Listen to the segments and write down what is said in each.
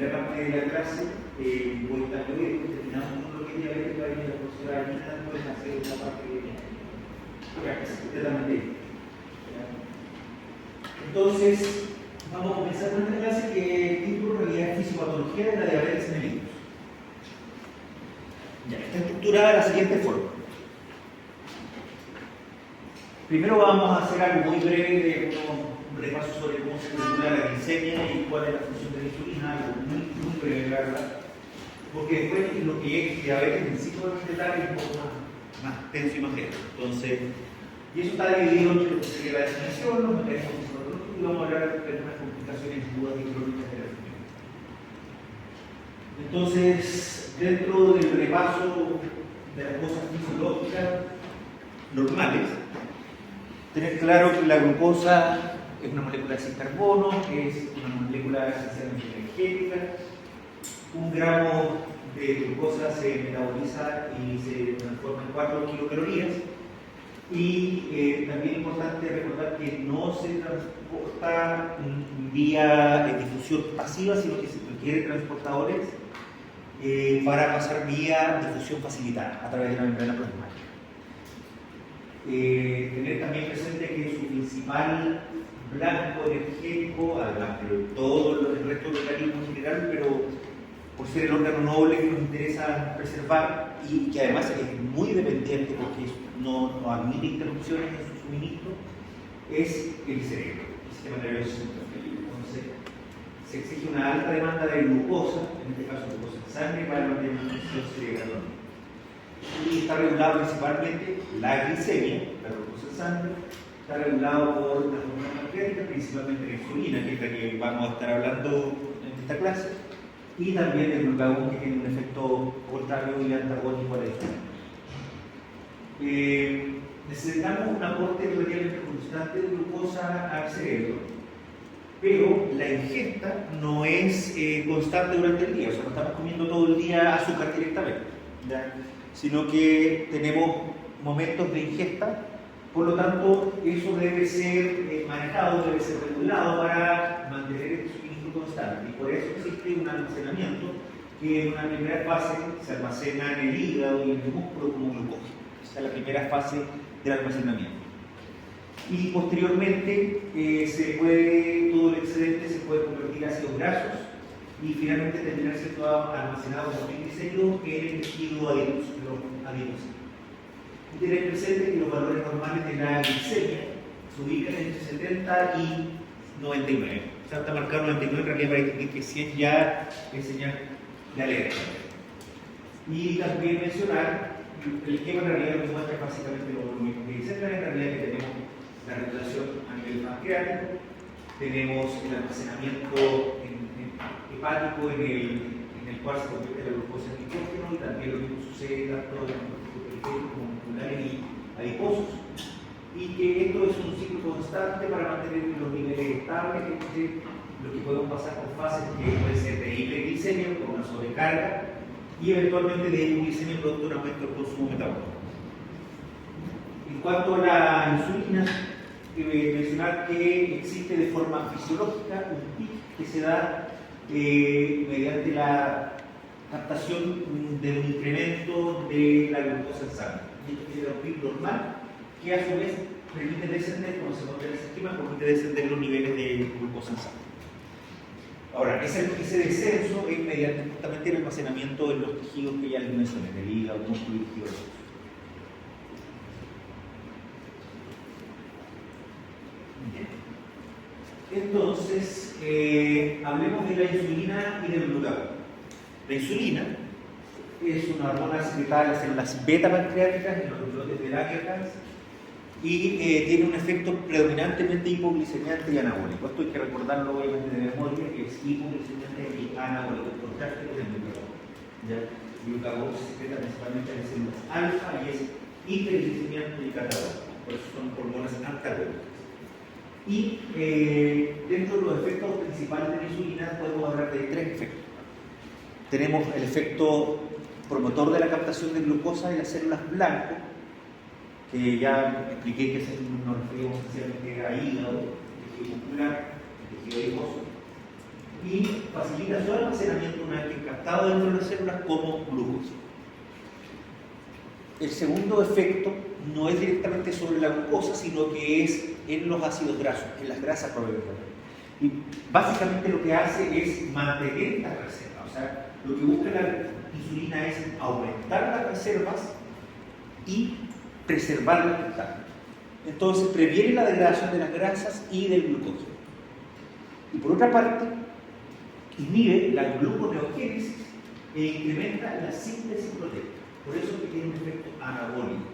primera parte de la clase voy a estar terminando con lo que es diabetes para ir a la profesora Alina, pueden hacer una parte de la clase completamente. Entonces, vamos a comenzar con esta clase que es título Realidad y Fisiopatología de la diabetes en niños. Ya, está estructurada de la siguiente forma. Primero vamos a hacer algo muy breve de un repaso sobre cómo se regula la glicemia y cuál es la función de la insulina, algo muy breve, la verdad. Porque después lo que es diabetes en sí podemos tratar es un poco más tenso y más denso. Entonces, y eso está dividido entre lo que sería la definición, los mecanismos fisiológicos y vamos a hablar de algunas complicaciones agudas y crónicas de la enfermedad. Entonces, dentro del repaso de las cosas fisiológicas normales, tener claro que la glucosa es una molécula sin carbono, es una molécula esencialmente energética. 1 gramo de glucosa se metaboliza y se transforma en 4 kilocalorías. Y también es importante recordar que no se transporta vía difusión pasiva, sino que se requiere transportadores para pasar vía difusión facilitada a través de la membrana plasmática. Tener también presente que su principal blanco energético, además de todo el resto del organismo en general, pero por ser el órgano noble que nos interesa preservar y que además es muy dependiente porque no admite interrupciones en su suministro, es el cerebro, el sistema nervioso central. Entonces, se exige una alta demanda de glucosa, en este caso glucosa en sangre, para la mantenimiento cerebral. Y está regulado principalmente la glicemia, la glucosa en sangre, está regulado por las hormonas pancreáticas, principalmente la insulina, que es la que vamos a estar hablando en esta clase, y también el glucagón, que tiene un efecto contrario y antagónico a la insulina. Necesitamos un aporte relativamente constante de glucosa al cerebro, pero la ingesta no es constante durante el día, o sea, no estamos comiendo todo el día azúcar directamente, ¿ya? Sino que tenemos momentos de ingesta, por lo tanto, eso debe ser manejado, debe ser regulado para mantener el suministro constante. Y por eso existe un almacenamiento que en una primera fase se almacena en el hígado y en el músculo como glucógeno. Esa es la primera fase del almacenamiento. Y posteriormente, todo el excedente se puede convertir a ácidos grasos y finalmente terminar siendo almacenado como triglicéridos en el tejido adiposo, los adipocitos. Y tener presente que los valores normales de la glicemia se ubican entre 70 y 99. O sea, está marcado 99 en realidad para distinguir que 100 ya es señal de alerta. Y también mencionar el esquema en realidad nos muestra básicamente lo mismo que dice, en realidad que tenemos la regulación a nivel pancreático, tenemos el almacenamiento hepático en el cual se convierte la glucosa en glicógeno y también lo mismo sucede tanto en los periféricos como musculares y adiposos, y que esto es un ciclo constante para mantener los niveles estables entre lo que podemos pasar por fases que puede ser de hiperglicemia con una sobrecarga y eventualmente de hipoglicemia producto de un aumento del consumo metabólico. En cuanto a la insulina, mencionar que existe de forma fisiológica un pic que se da mediante la captación de un incremento de la glucosa en sangre. Y esto genera un pic normal que a su vez permite descender, como se muestra en ese esquema, permite descender los niveles de glucosa en sangre. Ahora, ese descenso es mediante justamente el almacenamiento de los tejidos que ya les mencioné, el hígado, el músculo y el tejido graso. Entonces, hablemos de la insulina y del glucagón. La insulina es una hormona secretada en las células beta pancreáticas, en los islotes de Langerhans, y tiene un efecto predominantemente hipoglicemiante y anabólico. Esto hay que recordarlo obviamente de memoria, que es hipoglicemiante y anabólico, el contraste con el glucagón. El glucagón se secreta principalmente en las células alfa y es hiperglicemiante y catabólico, por eso son hormonas antagónicas. Y dentro de los efectos principales de la insulina podemos hablar de 3 efectos. Tenemos el efecto promotor de la captación de glucosa en las células blanco, que ya expliqué que nos referimos esencialmente a hígado, tejido muscular, tejido adiposo. y facilita su almacenamiento una vez que captado dentro de las células como glucosa. El segundo efecto no es directamente sobre la glucosa, sino que es en los ácidos grasos, en las grasas propiamente. Y básicamente lo que hace es mantener las reservas. O sea, lo que busca la insulina es aumentar las reservas y preservar las que están. Entonces previene la degradación de las grasas y del glucógeno. Y por otra parte, inhibe la gluconeogénesis e incrementa la síntesis proteica. Por eso que tiene un efecto anabólico.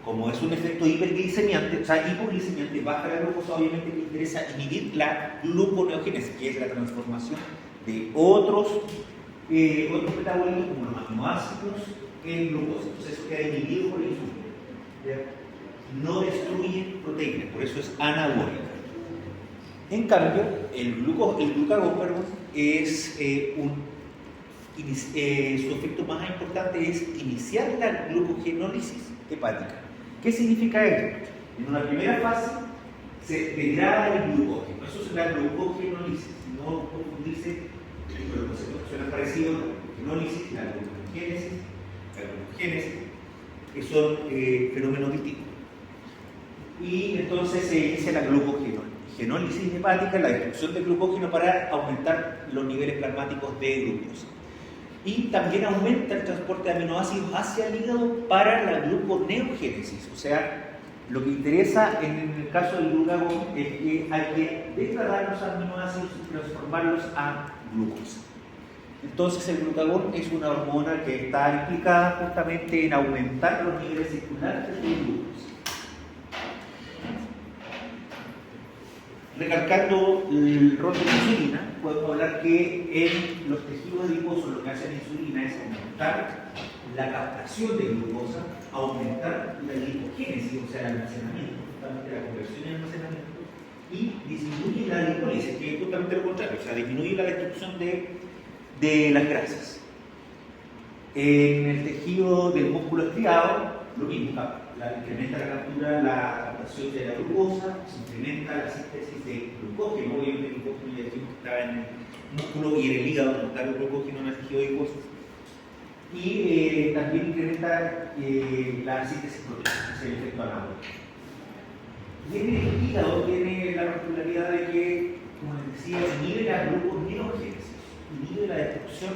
Como es un efecto hiperglicemiante, o sea, hipoglicemiante, baja la glucosa, obviamente le interesa inhibir la gluconeogénesis, que es la transformación de otros metabolitos como los aminoácidos en glucosa. Entonces eso queda inhibido por la insulina. No destruye proteínas, por eso es anabólica. En cambio, el glucagón, es su efecto más importante es iniciar la glucogenólisis hepática. ¿Qué significa esto? En una primera fase se degrada el glucógeno, eso es la glucogenólisis, no confundirse con los conceptos que suenan parecidos, la glucogenólisis, la glucogénesis, que son fenómenos distintos. Y entonces se inicia la glucogenólisis hepática, la destrucción del glucógeno para aumentar los niveles plasmáticos de glucosa. Y también aumenta el transporte de aminoácidos hacia el hígado para la gluconeogénesis. O sea, lo que interesa en el caso del glucagón es que hay que degradar los aminoácidos y transformarlos a glucosa. Entonces el glucagón es una hormona que está implicada justamente en aumentar los niveles circulares de glucosa. Recalcando el rol de la insulina, podemos hablar que en los tejidos adiposos lo que hace la insulina es aumentar la captación de glucosa, aumentar la glicogénesis, o sea, el almacenamiento, justamente la conversión y almacenamiento, y disminuye la glicólisis, que es justamente lo contrario, o sea, disminuye la destrucción de las grasas. En el tejido del músculo estriado, lo mismo, incrementa la captura, la captación de la glucosa, se incrementa la síntesis de glucógeno, obviamente el glucógeno ya dijimos que estaba en el músculo y en el hígado, no está el glucógeno en el tejido adiposo. Y también incrementa la síntesis proteica, es el efecto anabólico. Y en el hígado tiene la particularidad de que, como les decía, inhibe la gluconeogénesis, inhibe la destrucción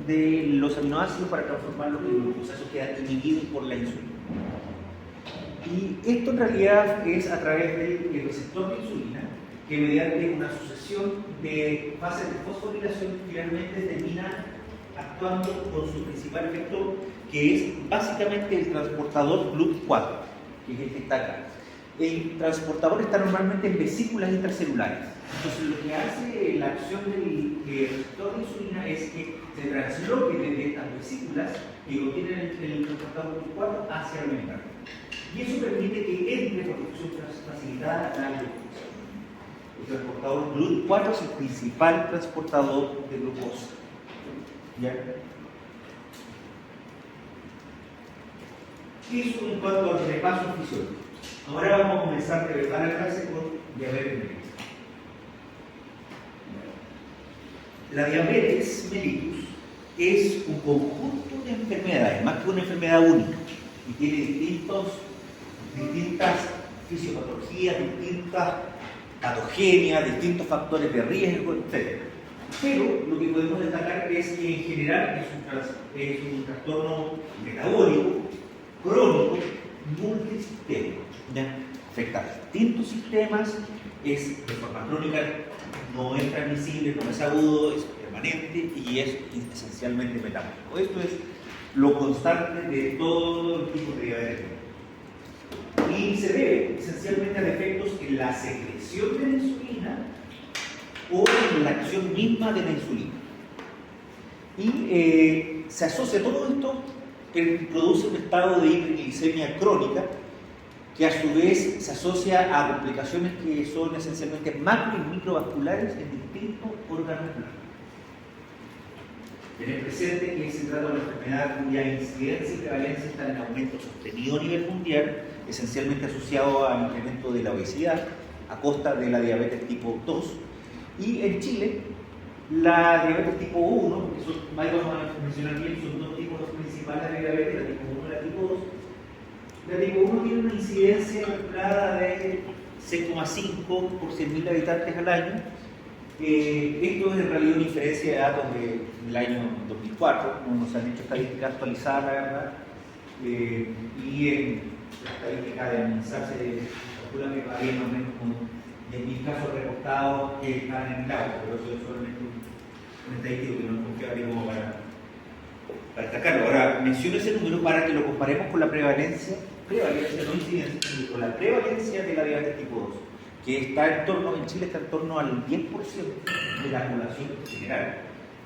de los aminoácidos para transformarlos en glucosa, eso queda inhibido por la insulina. Y esto en realidad es a través del receptor de insulina, que mediante una sucesión de fases de fosforilación finalmente termina actuando con su principal efector, que es básicamente el transportador GLUT4, que es el que está acá. El transportador está normalmente en vesículas intracelulares. Entonces lo que hace la acción del receptor de insulina es que se transloque desde estas vesículas que contienen el transportador GLUT4 hacia el membrana. Y eso permite que entre por difusión facilitada la glucosa. El transportador GLUT4 es el principal transportador de glucosa. ¿Ya? Eso en cuanto al repaso fisiológico. Ahora vamos a comenzar de verdad la clase con diabetes mellitus. La diabetes mellitus es un conjunto de enfermedades, más que una enfermedad única, y tiene distintas fisiopatologías, distintas patogenias, distintos factores de riesgo, etc. Pero lo que podemos destacar es que en general es un trastorno metabólico, crónico, multisistémico. Afecta a distintos sistemas, es de forma crónica, no es transmisible, no es agudo, es permanente y es esencialmente metabólico. Esto es lo constante de todo el tipo de diabetes. Y se debe esencialmente a defectos en la secreción de la insulina o en la acción misma de la insulina. Y se asocia todo esto, produce un estado de hiperglicemia crónica que a su vez se asocia a complicaciones que son esencialmente macro y microvasculares en distintos órganos blancos. Tener presente que se trata de una enfermedad cuya incidencia y prevalencia están en aumento sostenido a nivel mundial, esencialmente asociado al incremento de la obesidad a costa de la diabetes tipo 2. Y en Chile La diabetes tipo 1, que son, vamos a mencionar bien, son dos tipos principales de diabetes, la tipo 1 y la tipo 2. La tipo 1 tiene una incidencia calculada de 6,5 por 100.000 habitantes al año. Esto es en realidad una diferencia de datos del año 2004, no nos han hecho estadísticas actualizadas, la verdad. Y en la estadística de MINSAR se calcula que había más o menos como 10.000 casos reportados que están en el agua, pero eso es solamente un estadístico que no es confiable como para destacarlo. Ahora, menciono ese número para que lo comparemos con la prevalencia no incidencia, sino con la prevalencia de la diabetes tipo 2, que está en Chile está en torno al 10% de la población general.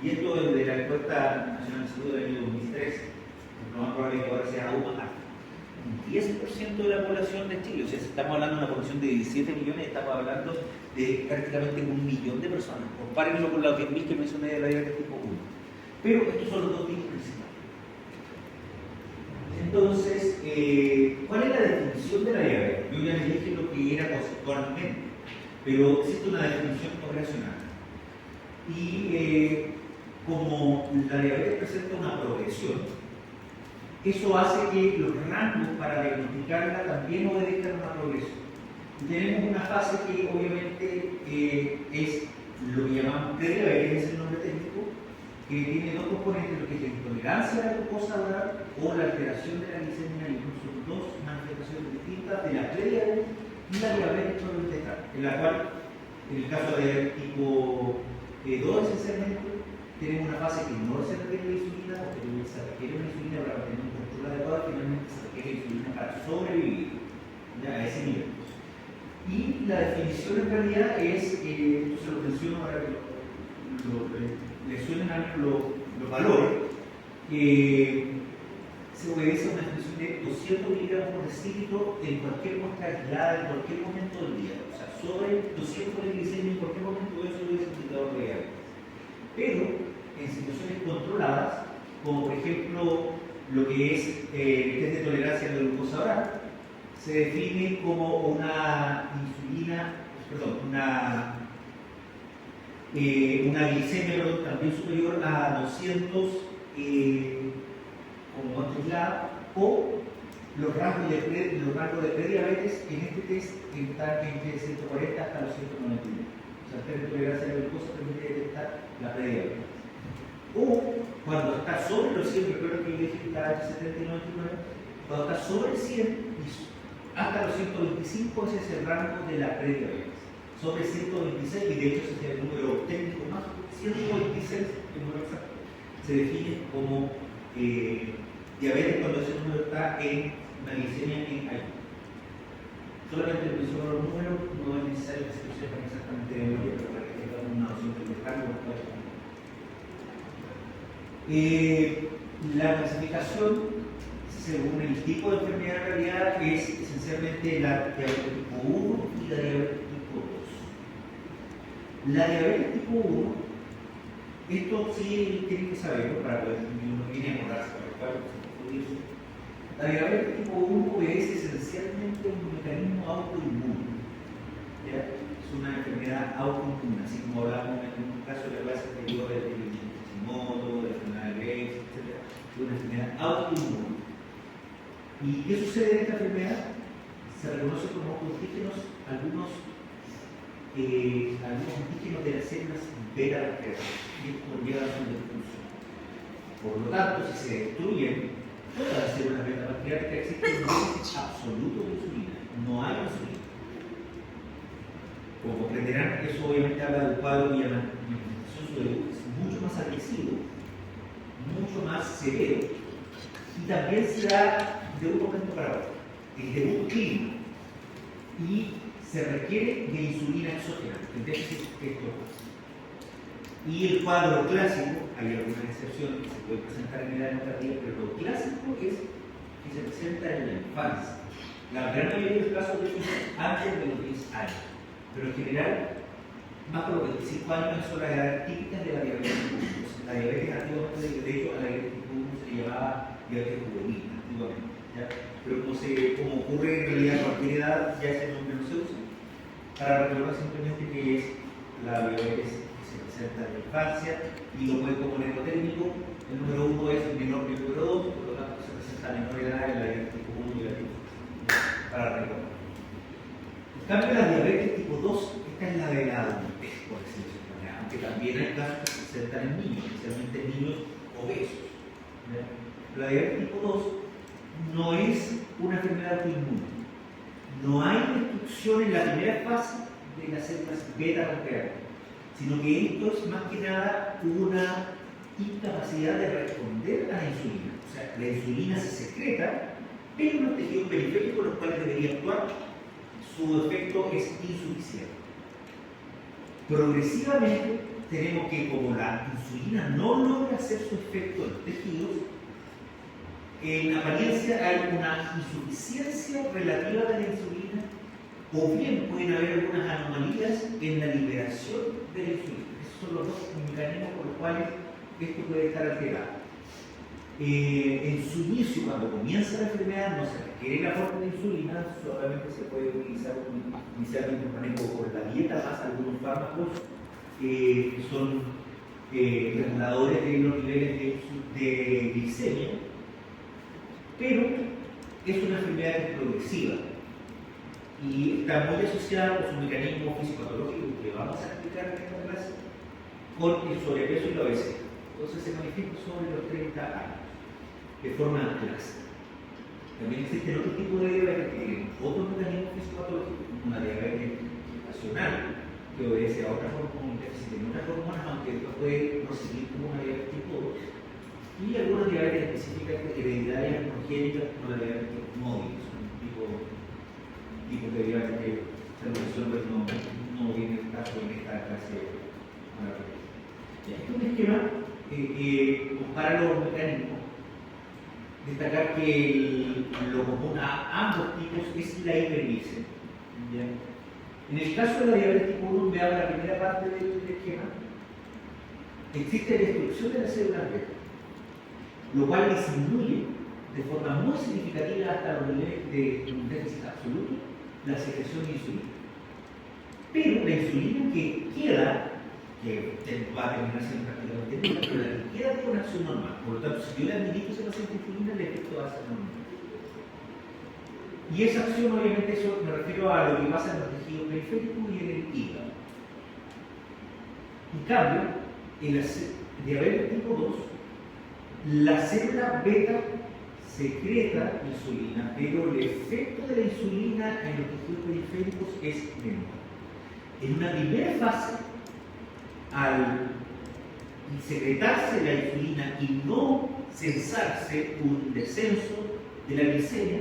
Y esto es de la encuesta nacional de salud del año 2013. Lo más probable es que ahora sea aún más alto. Un 10% de la población de Chile, o sea, si estamos hablando de una población de 17 millones, estamos hablando de prácticamente 1 millón de personas. Compárenlo con los 10.000 que mencioné de la diabetes tipo 1. Pero estos son los dos tipos principales. Entonces, ¿cuál es la definición de la diabetes? Yo ya les dije lo que era conceptualmente, pero existe una definición operacional. Y como la diabetes presenta una progresión, eso hace que los rangos para diagnosticarla también obedezcan a una progresión. Y tenemos una fase que obviamente es lo que llamamos prediabetes, es el nombre técnico, que tiene dos componentes, lo que es la intolerancia a la glucosa oral o la alteración de la glicemia, y son dos manifestaciones distintas de la prediabetes y la diabetes protointestinal, en la cual, en el caso de tipo 2 esencialmente, tenemos una fase que no se requiere la insulina, porque se requiere una insulina para mantener un control adecuado, y finalmente se requiere insulina para sobrevivir ya a ese nivel. Y la definición en realidad es, esto se lo menciono para que le suenen a los valores, se obedece a una definición de 200 miligramos por decilitro en cualquier muestra aislada, en cualquier momento del día. O sea, sobre 200 de glicemia en cualquier momento, eso es un indicador de diabetes. Pero en situaciones controladas, como por ejemplo lo que es el test de tolerancia a la glucosa oral, se define como una glicemia también superior a 200 como aislada, o los rangos de prediabetes en este test están entre 140 hasta los 191. O sea, el test de tolerancia a la glucosa permite detectar la prediabetes. O cuando está sobre los 100, recuerdo que yo dije que está entre 70 y 99, cuando está sobre el 100 y hasta los 125, ese es el rango de la prediabetes. Sobre 126, y de hecho ese es el número técnico más, 126, el número exacto, se define como diabetes cuando ese número está en una glicemia en ayuno. Solamente le menciono los números, no es necesario que se lo sepan exactamente de memoria, pero para que tengan una noción del rango. La clasificación, según el tipo de enfermedad en realidad, es esencialmente la diabetes tipo 1 y la diabetes tipo 2. La diabetes tipo 1, esto sí tienen que saberlo para poder uno viene a acordarse, para que la diabetes tipo 1 obedece esencialmente a un mecanismo autoinmune. ¿Ya? Es una enfermedad autoinmune, así como hablamos en un caso de la clase anterior del Hashimoto, de la enfermedad de Graves, etc. Es una enfermedad autoinmune. ¿Y qué sucede en esta enfermedad? Se reconoce como antígenos algunos antígenos de las células beta-pancreáticas, y esto conlleva a su destrucción. Por lo tanto, si se destruyen todas las células beta-pancreáticas, existe un déficit absoluto de insulina. No hay insulina. Como comprenderán, eso obviamente habla del cuadro cuya manifestación es mucho más agresivo, mucho más severo, y también se da de un momento para otro, el debut clínico, y se requiere de insulina exógena, el déficit que esto hace. Y el cuadro clásico, hay algunas excepciones que se pueden presentar en edad tardía, pero lo clásico es que se presenta en la infancia. La gran mayoría de los casos de hecho antes de los 10 años, pero en general, más por los 25 años son las edades típicas de la diabetes tipo 1. La diabetes antiguamente, de hecho, a la diabetes tipo 1 se le llamaba diabetes juvenil, antiguamente. ¿Ya? Pero como ocurre en realidad a cualquier edad, ya ese nombre no se usa. Para recordar simplemente que es la diabetes que se presenta presenta en la infancia y lo puede como neurotécnico. El número 1 es menor que el número 2, por lo tanto se presenta a menor edad en la diabetes tipo 1 y la tipo 2, para recordar. En cambio, la diabetes tipo 2, esta es la de la adultez, por decirlo de esa manera, aunque también hay casos que se presentan en niños, especialmente en niños obesos. La diabetes tipo 2 no es una enfermedad autoinmune. No hay destrucción en la primera fase de las células beta pancreáticas, sino que esto es más que nada una incapacidad de responder a la insulina. O sea, la insulina se secreta, pero en los tejidos periféricos, los cuales debería actuar, su efecto es insuficiente. Progresivamente tenemos que, como la insulina no logra hacer su efecto en los tejidos, en apariencia hay una insuficiencia relativa de la insulina, o bien pueden haber algunas anomalías en la liberación de la insulina. Esos son los dos mecanismos por los cuales esto puede estar alterado. En su inicio, cuando comienza la enfermedad, no se requiere el aporte de insulina, solamente se puede utilizar inicialmente un manejo por la dieta, más algunos fármacos que son reguladores de los niveles de glicemia, pero es una enfermedad que es progresiva y está muy asociada con su mecanismo fisiopatológico que vamos a explicar en esta clase, con el sobrepeso y la obesidad. Entonces se manifiesta sobre los 30 años de forma clásica. También existen otros tipos de diabetes que tienen otros mecanismos fisiopatológicos, como una diabetes gestacional, que obedece a otras hormonas, existen otras hormonas, aunque después puede proseguir como una diabetes tipo 2. Y algunas diabetes específicas hereditarias congénitas, como la diabetes móvil, son un tipo de diabetes que se resuelve, no viene el caso en esta clase. Este es un esquema que compara los mecanismos. Destacar que lo común a ambos tipos es la hiperglicemia. En el caso de la diabetes tipo 1, veamos la primera parte del esquema, existe destrucción de las células beta, lo cual disminuye de forma muy significativa hasta los niveles de un déficit absoluto la secreción de insulina. Pero la insulina que queda, que va a terminar siendo prácticamente nula, pero la que queda tiene una acción normal. Por lo tanto, si yo le administro a ese paciente insulina, el efecto va a ser normal. Y esa acción, obviamente, eso me refiero a lo que pasa en los tejidos periféricos y en el hígado. En cambio, en la diabetes tipo 2, la célula beta secreta insulina, pero el efecto de la insulina en los tejidos periféricos es menor. En una primera fase, al secretarse la insulina y no censarse un descenso de la glicemia,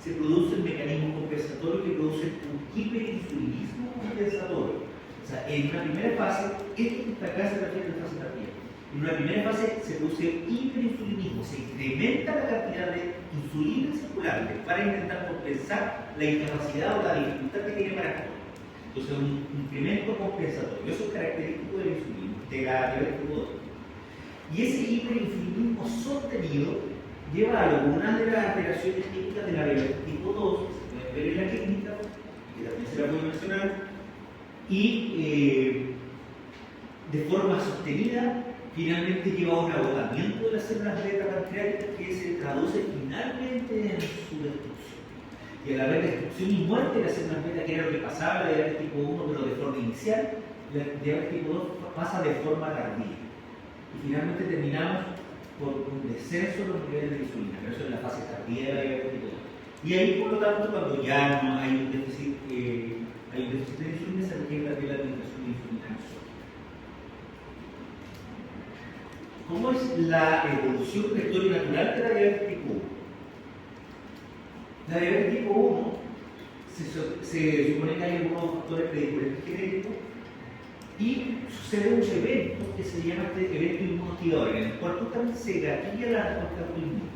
se produce un mecanismo compensatorio que produce un hiperinsulinismo compensatorio. O sea, en una primera fase, esto que está acá se refiere a la fase tardía. En una primera fase se produce hiperinsulinismo, se incrementa la cantidad de insulina circulante para intentar compensar la incapacidad o la dificultad que tiene para actuar. Entonces, un incremento compensatorio. Eso es característico de la insulina, de la diabetes tipo 2. Y ese hiperinsulinismo sostenido lleva a algunas de las alteraciones típicas de la diabetes tipo 2, que se pueden ver en la clínica, que también se la voy a mencionar, y de forma sostenida, finalmente lleva a un agotamiento de las células beta pancreáticas que se traduce finalmente en su destrucción. Y al haber destrucción y muerte de las células beta, que era lo que pasaba en la diabetes tipo 1, pero de forma inicial, la diabetes tipo 2 pasa de forma tardía. Y finalmente terminamos por un descenso de los niveles de insulina, pero eso es la fase tardía de la diabetes tipo 2. Y ahí, por lo tanto, cuando ya no hay un déficit, de insulina, se requiere también la administración de insulina exógena. ¿Cómo es la evolución de la historia natural de la diabetes tipo 1? La diabetes tipo 1 se supone que hay algunos factores predisponentes genéticos y sucede un evento que se llama este evento inmunoactivador, en el cual justamente se gatilla la respuesta autoinmune,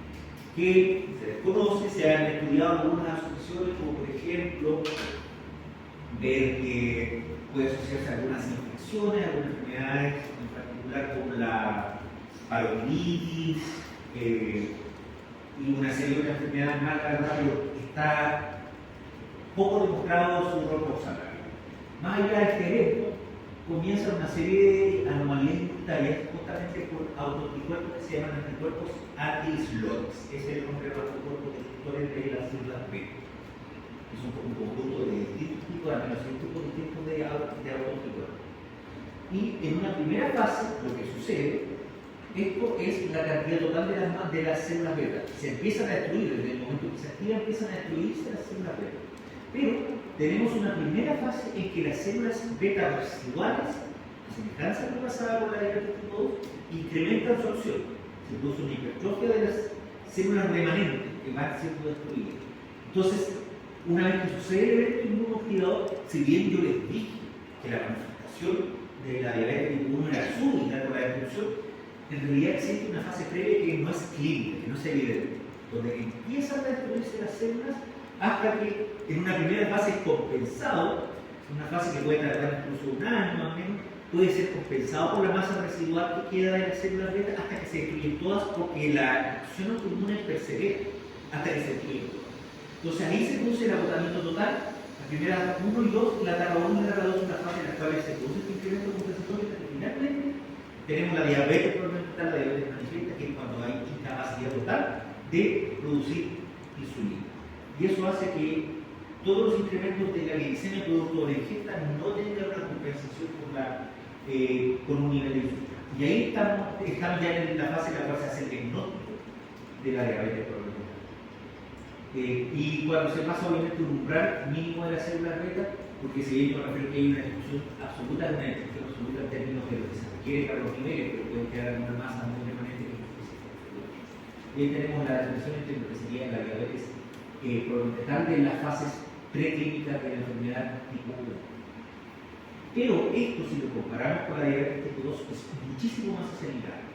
que se desconoce, se han estudiado algunas asociaciones, como por ejemplo ver que puede asociarse a algunas infecciones, algunas enfermedades, en particular como la parotiditis y una serie de otras enfermedades más graves, pero está poco demostrado su rol causal. Más allá de este evento, comienza una serie de anomalías inmunitarias justamente por autoanticuerpos que se llaman anticuerpos anti-slots. Ese es el nombre de los anticuerpos detectores de las células B, que son un conjunto de distintos tipos de aminoácidos distintos de autoanticuerpos. Y en una primera fase, lo que sucede, esto es la cantidad total de las células beta. Se empiezan a destruir, desde el momento que se activa empiezan a destruirse las células beta. Pero tenemos una primera fase en que las células beta residuales, a semejanza de lo que pasaba con la diabetes tipo 2, incrementan su absorción. Se produce una hipertrofia de las células remanentes que van siendo destruidas. Entonces, una vez que sucede el evento inmunoactivador, si bien yo les dije que la manifestación de la diabetes tipo 1 era súbita con la destrucción, en realidad existe una fase previa que no es clínica, que no es evidente, donde empiezan a destruirse las células hasta que en una primera fase es compensado, una fase que puede tardar incluso un año más o menos, puede ser compensado por la masa residual que queda de las células beta hasta que se destruyen todas, porque la acción autoinmune persevera hasta que se destruyen todas. Entonces ahí se produce el agotamiento total, la primera 1 y 2, la etapa 1 y la etapa 2 son las fases en las cuales se produce este incremento compensatorio hasta que finalmente tenemos la diabetes propiamente, la diabetes manifiesta, que es cuando hay incapacidad total de producir insulina. Y eso hace que todos los incrementos de la glicemia producto de la ingesta no tengan una compensación con un nivel de insulina. Y ahí estamos ya en la fase en la cual se hace el diagnóstico de la diabetes propiamente. Y cuando se pasa obviamente un umbral mínimo de las células beta, porque si bien yo me refiero que hay una discusión absoluta, una discusión absoluta en términos de lo que se requiere para los niveles, pero puede quedar alguna masa muy permanente que no es suficiente. Y ahí tenemos la definición entre lo que sería la diabetes propietatal de las fases preclínicas de la enfermedad tipo 1. Pero esto, si lo comparamos con la diabetes tipo 2, es muchísimo más acelerado.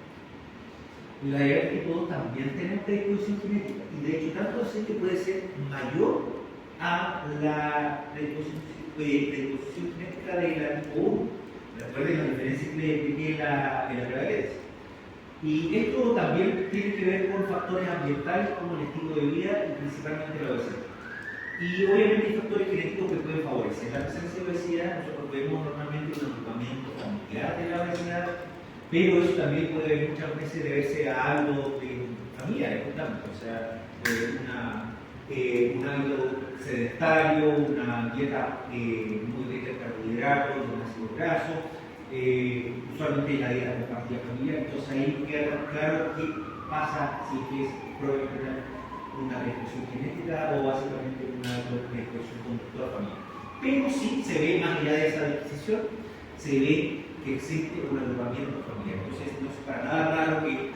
En la diabetes tipo 2 también tenemos predisposición genética, y de hecho tanto así que puede ser mayor a la predisposición genética de la tipo 1. Recuerden la diferencia que tiene la prevalencia. Y esto también tiene que ver con factores ambientales como el estilo de vida y principalmente la obesidad. Y obviamente hay factores genéticos que pueden favorecer la presencia de obesidad. Nosotros vemos normalmente un agrupamiento familiar de la obesidad, pero eso también puede muchas veces deberse a algo familiar, justamente, o sea, un hábito sedentario, una dieta muy rica en carbohidratos, en ácidos grasos, usualmente la dieta compartida familiar. Entonces ahí queda claro qué pasa si es probablemente una predisposición genética o básicamente una predisposición conductual familiar. Pero sí se ve, más allá de esa disposición, se ve que existe un agrupamiento familiar. Entonces no es para nada raro que el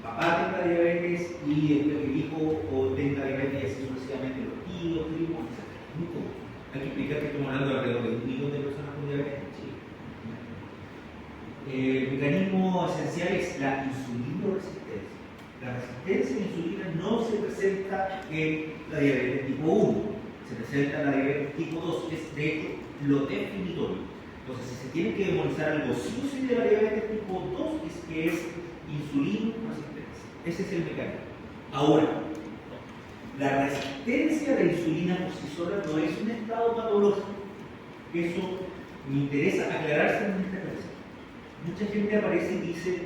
papá tenga diabetes y el hijo tenga diabetes y así sucesivamente los tíos, primos, etc. Muy común. Hay que explicar que estamos hablando de alrededor de 1 millón de personas con diabetes en Chile. El mecanismo esencial es la insulinoresistencia. La resistencia a la insulina no se presenta en la diabetes tipo 1, se presenta en la diabetes tipo 2, es de hecho lo definitorio. Entonces, si se tiene que demonizar algo sí o sí de la diabetes tipo 2, es que es insulinoresistencia. Ese es el mecanismo. Ahora, la resistencia a la insulina por sí sola no es un estado patológico. Eso me interesa aclararse en esta clase. Mucha gente aparece y dice,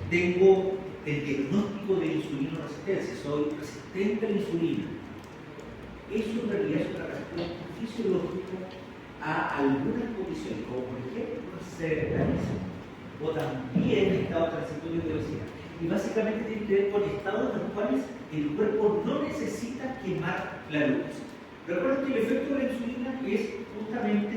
tengo el diagnóstico de insulinoresistencia, soy resistente a la insulina. Eso en realidad es una respuesta fisiológica a algunas condiciones, como por ejemplo el sedentarismo o también estados transitorios de obesidad. Y básicamente tiene que ver con estados en los cuales el cuerpo no necesita quemar la glucosa. Recuerden que el efecto de la insulina es justamente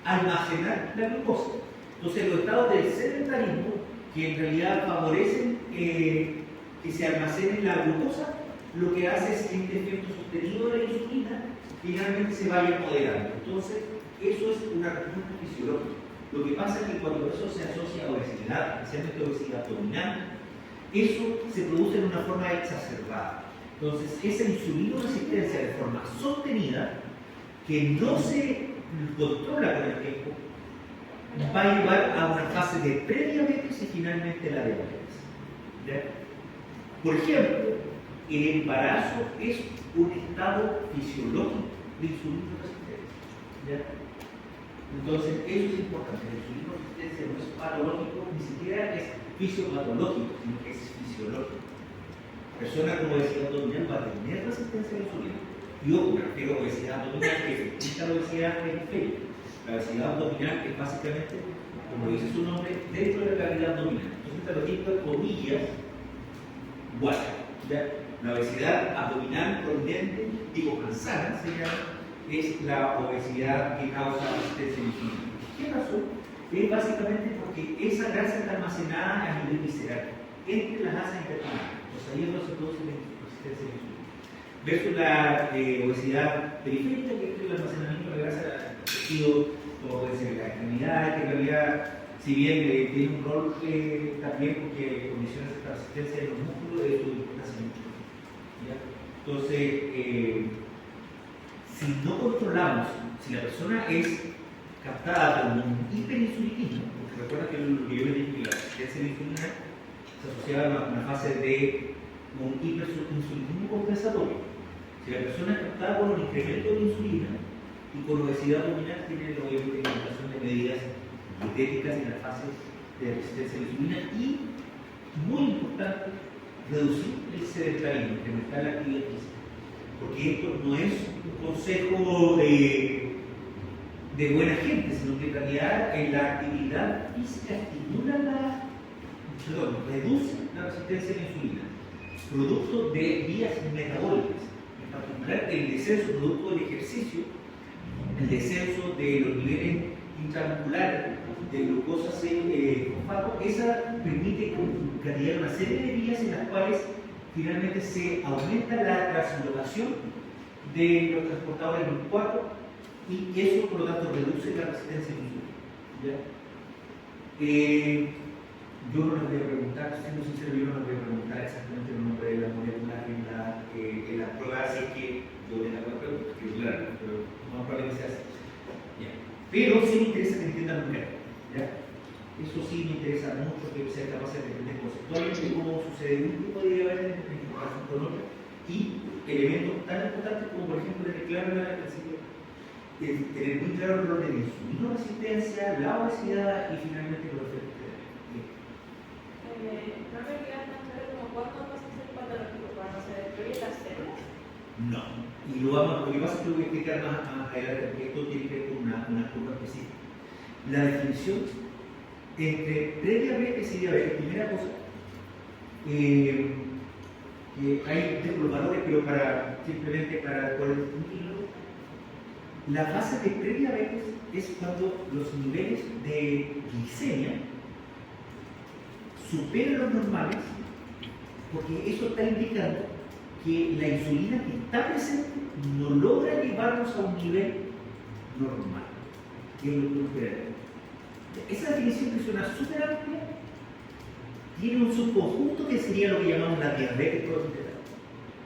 almacenar la glucosa. Entonces los estados del sedentarismo, que en realidad favorecen que se almacene la glucosa, lo que hace es que este efecto sostenido de la insulina finalmente se vaya moderando. Entonces, eso es una respuesta fisiológica. Lo que pasa es que cuando eso se asocia a obesidad, especialmente obesidad abdominal, eso se produce de una forma exacerbada. Entonces, esa insulinoresistencia de forma sostenida, que no se controla con el tiempo, va a llevar a una fase de prediabetes y finalmente la diabetes. ¿Ya? Por ejemplo, el embarazo es un estado fisiológico de insulinoresistencia. ¿Ya? Entonces, eso es importante. La insulina resistencia no es patológico, ni siquiera es fisiopatológico, sino que es fisiológico. Persona con obesidad abdominal va a tener resistencia a la insulina. Y ojo, me refiero a obesidad abdominal, que es la obesidad periférica. La obesidad abdominal es básicamente, como dice su nombre, dentro de la cavidad abdominal. Entonces, esta lo digo de comillas, guacha. La obesidad abdominal prominente, digo manzana, se llama, es la obesidad que causa resistencia a la insulina. ¿Qué razón? Es básicamente porque esa grasa está almacenada a nivel visceral, entre las asas intestinales. Entonces ahí es donde se produce la resistencia a la insulina. Versus la obesidad periférica, que es el almacenamiento de grasa en el tejido, como puede ser la extremidad, que en realidad, si bien tiene un rol también porque condiciona esta resistencia de los músculos, es de importancia mucho. ¿Ya? Entonces, si no controlamos, si la persona es captada con un hiperinsulinismo, porque recuerda que lo que yo le dije que la resistencia a la insulina se asociaba a una fase de un hiperinsulinismo compensatorio. Si la persona es captada con un incremento de insulina y con obesidad abdominal, tiene obviamente implementación de medidas dietéticas en la fase de resistencia a la insulina y, muy importante, reducir el sedentarismo, incrementar la actividad física. Porque esto no es un consejo de buena gente, sino que en realidad la actividad física reduce la resistencia a la insulina, producto de vías metabólicas, en particular el descenso producto del ejercicio, el descenso de los niveles intramusculares de glucosa fosfato, esa permite castigar una serie de vías en las cuales finalmente se aumenta la translocación de los transportadores glucosatos y eso por lo tanto reduce la resistencia a la insulina. Yo no les voy a preguntar, siendo sincero, yo no les voy a preguntar exactamente el nombre de la molécula en la prueba, así que yo les hago la pregunta, que claro, pero no probablemente sea así. ¿Ya? Pero sí me interesa que entiendan lo que es. ¿Ya? Eso sí me interesa mucho que sea capaz de entender conceptualmente cómo sucede un tipo de diabetes en comparación con otro y elementos tan importantes como por ejemplo tener claro tener muy claro el rol de la insulina resistencia, la obesidad y finalmente los efectos. ¿No me quedan tan claro como cuándo vas a ser patológico? ¿Cuando se destruyen las células? No. Y lo que pasa es que lo voy a explicar más adelante, porque esto tiene que ver con una curva específica. La definición entre prediabetes y diabetes, primera cosa, hay los valores, pero simplemente para poder distinguirlo, la fase de prediabetes es cuando los niveles de glicemia superan los normales, porque eso está indicando que la insulina que está presente no logra llevarnos a un nivel normal, que es lo que esperamos. Esa definición que suena súper amplia tiene un subconjunto que sería lo que llamamos la diabetes protointegral,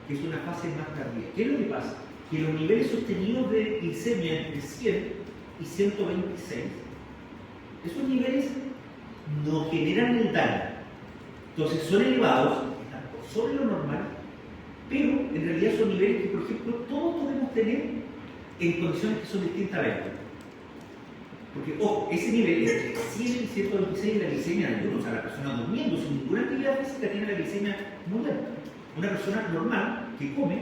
que es una fase más tardía. ¿Qué es lo que pasa? Que los niveles sostenidos de glicemia entre 100 y 126, esos niveles no generan el daño. Entonces son elevados, están por sobre lo normal, pero en realidad son niveles que, por ejemplo, todos podemos tener en condiciones que son distintas a esta. Porque, ojo, ese nivel entre 100 y 126 de la glicemia de ayuno, o sea, la persona durmiendo sin ninguna actividad física tiene la glicemia muy alta. Una persona normal que come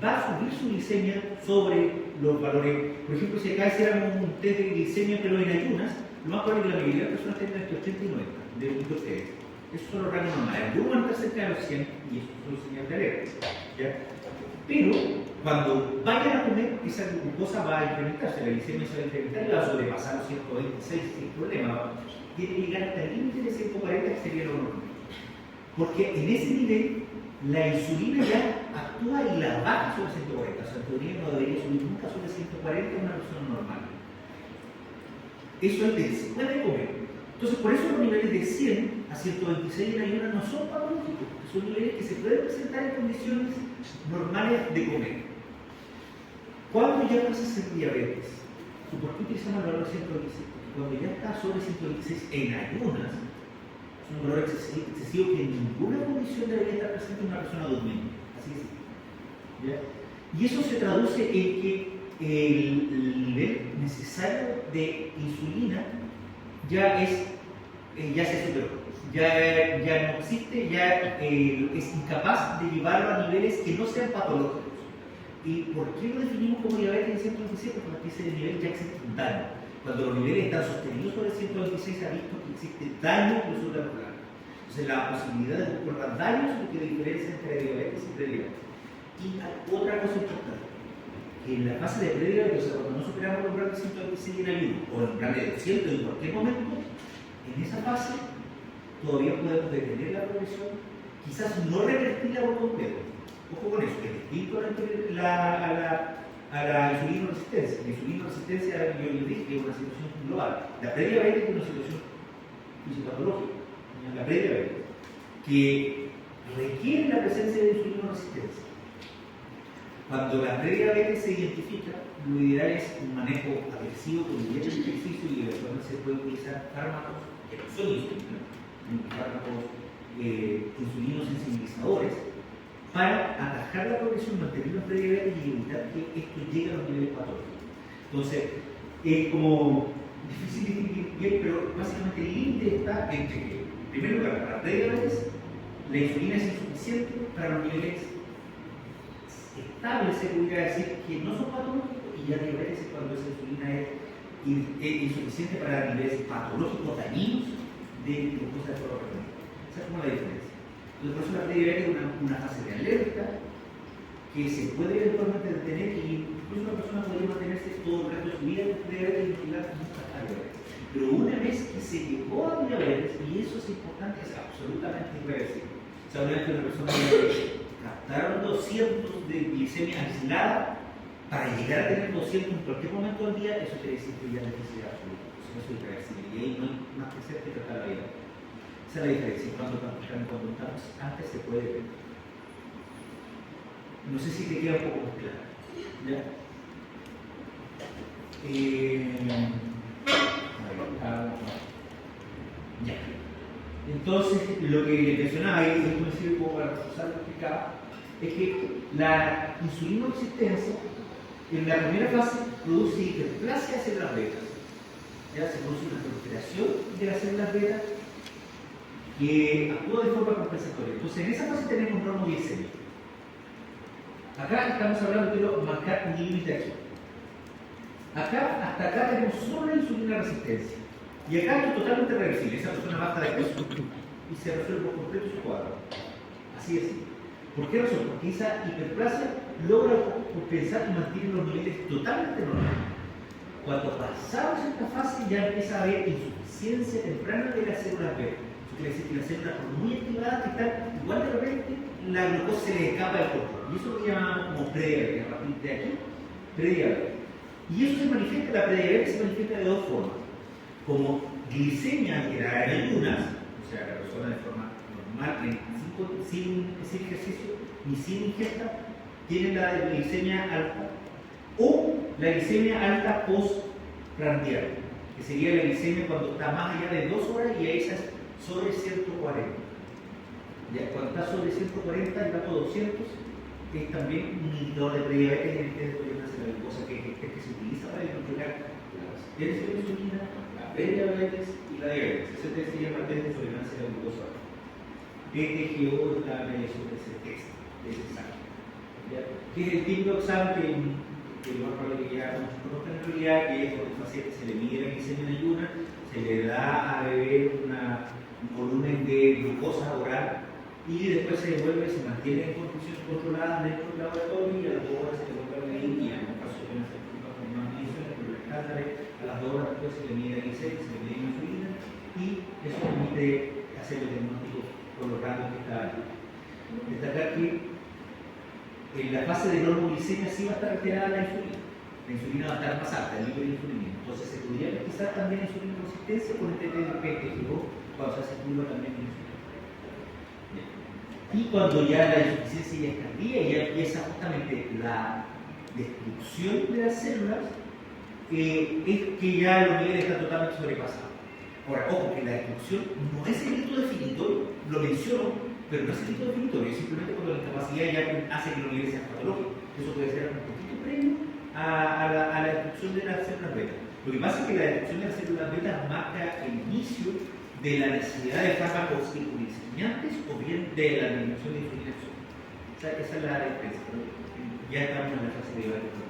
va a subir su glicemia sobre los valores. Por ejemplo, si acá hiciéramos un test de glicemia pero en ayunas, lo más probable es que la mayoría de las personas tengan entre 80 y 90 de los ustedes. Esos son los rangos normales. Algunos van a estar cerca de los 100 y eso son los señales de alerta. ¿Ya? Pero cuando vayan a comer, esa glucosa va a incrementarse, la glicemia se va a incrementar y va a sobrepasar los 126 sin problema. Tiene que llegar hasta el límite de 140, que sería lo normal. Porque en ese nivel, la insulina ya actúa y la baja sobre 140. O sea, en teoría no debería subir nunca sobre 140 en una persona normal. Eso es de se puede comer. Entonces, por eso los niveles de 100 a 126 en ayunas no son patológicos, son niveles que se pueden presentar en condiciones normales de comer. ¿Cuándo ya pasa a ser diabetes? ¿Por qué utilizamos el valor 126? Porque cuando ya está sobre 126 en ayunas, es un valor excesivo que en ninguna condición debería estar presente en una persona durmiendo. Así es. ¿Ya? Y eso se traduce en que el nivel necesario de insulina ya se superó, ya no existe, ya es incapaz de llevarlo a niveles que no sean patológicos. ¿Y por qué lo definimos como diabetes en 127? Porque ese nivel ya existe un daño. Cuando los niveles están sostenidos sobre 126 se ha visto que existe daño en el suprarrenal. Entonces la posibilidad de recordar daños es lo que diferencia entre diabetes y prediabetes. Y otra cosa importante, que en la fase de prediabetes, o sea, cuando no superamos el umbral de 126 en ayuno, o el umbral de 200 en cualquier momento, en esa fase todavía podemos detener la progresión, quizás no revertirla por completo. Ojo con eso, que es distinto a la insulino resistencia. La insulino resistencia, yo les dije, es una situación global. La prediabetes es una situación fisiopatológica, la prediabetes, que requiere la presencia de insulino resistencia. Cuando la prediabetes se identifica, lo ideal es un manejo agresivo con dieta y ejercicio y eventualmente se puede utilizar fármacos que no son insulina, fármacos insulino sensibilizadores, para atajar la progresión, mantener la prediabetes y evitar que esto llegue a los niveles patológicos. Entonces, es como difícil distinguir bien, pero básicamente el límite está entre que, en primer lugar, para la prediabetes, la insulina es insuficiente para los niveles estables, se podría decir, que no son patológicos, y ya diabetes es cuando esa insulina es insuficiente para niveles patológicos dañinos de glucosa de forma permanente. Esa es como la diferencia. Entonces, por eso la prediabetes es una fase de alerta que se puede eventualmente detener y incluso una persona podría mantenerse todo el resto de su vida con prediabetes y vigilar nunca a diabetes. Pero una vez que se llegó a diabetes, y eso es importante, es absolutamente irreversible. O sea, una vez que una persona captaron 200 de glicemia aislada, para llegar a tener 200 en cualquier momento del día, eso quiere decir que ya es necesidad absoluta. Eso es irreversible y ahí no hay más que hacer que tratar la vida. Esa es la diferencia. Cuando estamos antes se puede ver. No sé si te queda un poco más claro. ¿Ya? Ya. Entonces, lo que le mencionaba, y esto me sirve como para reforzar lo que explicaba, es que la insulino resistencia en la primera fase produce hiperplasia de células betas. Ya se produce una proliferación de las células betas que actúa de forma compensatoria. Entonces, en esa fase tenemos normoglicemia. Acá estamos hablando, quiero marcar un límite aquí. Hasta acá tenemos solo la insulina resistencia. Y acá esto es totalmente reversible. Esa persona baja de peso y se resuelve por completo su cuadro. Así es. ¿Por qué razón? Porque esa hiperplasia logra compensar y mantiene los niveles totalmente normales. Cuando pasamos esta fase ya empieza a haber insuficiencia temprana de las células beta. Eso quiere decir que las células muy activadas que están igual de repente la glucosa se les escapa del control. Y eso lo llamamos como prediabetes. A partir de aquí, prediabetes. Y eso se manifiesta, la prediabetes se manifiesta de dos formas. Como glicemia alterada en ayunas, o sea, la persona de forma normal, sin ejercicio ni sin ingesta, tiene la glicemia alta, o la glicemia alta postprandial, que sería la glicemia cuando está más allá de 2 horas y a esas sobre 140. Ya, cuando está sobre 140 y va por 200, es también un indicador de prediabetes en el test de tolerancia a la glucosa que se utiliza para identificar la resistencia a la insulina, la prediabetes y la diabetes. Ese test se llama test de tolerancia a la glucosa. DTGO está en ese test, de ese examen. Que es el típico examen que lo más probable que ya muchos conozcan en realidad, que es cuando el paciente se le mide la glicemia en ayuna, se le da a beber un volumen de glucosa oral y después se devuelve y se mantiene en condiciones controladas dentro del laboratorio y a las 2 horas se le vuelve a medir y en algún caso se hacer con más mediciones, pero los estándares a las 2 horas después se le mide la glicemia, se le mide la insulina y eso permite hacer el diagnóstico por los rangos que está ahí. Destacar que en la fase de normoglicemia sí va a estar alterada la insulina. La insulina va a estar más alta, el nivel de insulina. Entonces se podría pesquisar también insulina resistencia con el PTGO cuando se hace prueba también de insulina. Y cuando ya la insuficiencia ya es tardía y ya empieza justamente la destrucción de las células, es que ya los niveles están totalmente sobrepasados. Ahora, ojo, que la destrucción no es el hito definitorio, lo menciono, pero no es el hito definitorio, es simplemente cuando la incapacidad ya hace que los niveles sean patológicos. Eso puede ser un poquito previo a a la destrucción de las células beta. Lo que pasa es que la destrucción de las células beta marca el inicio de la necesidad de fármacos circunstanciantes o bien de la eliminación de insulina. Esa es la diferencia, pero ya estamos en la fase de debate.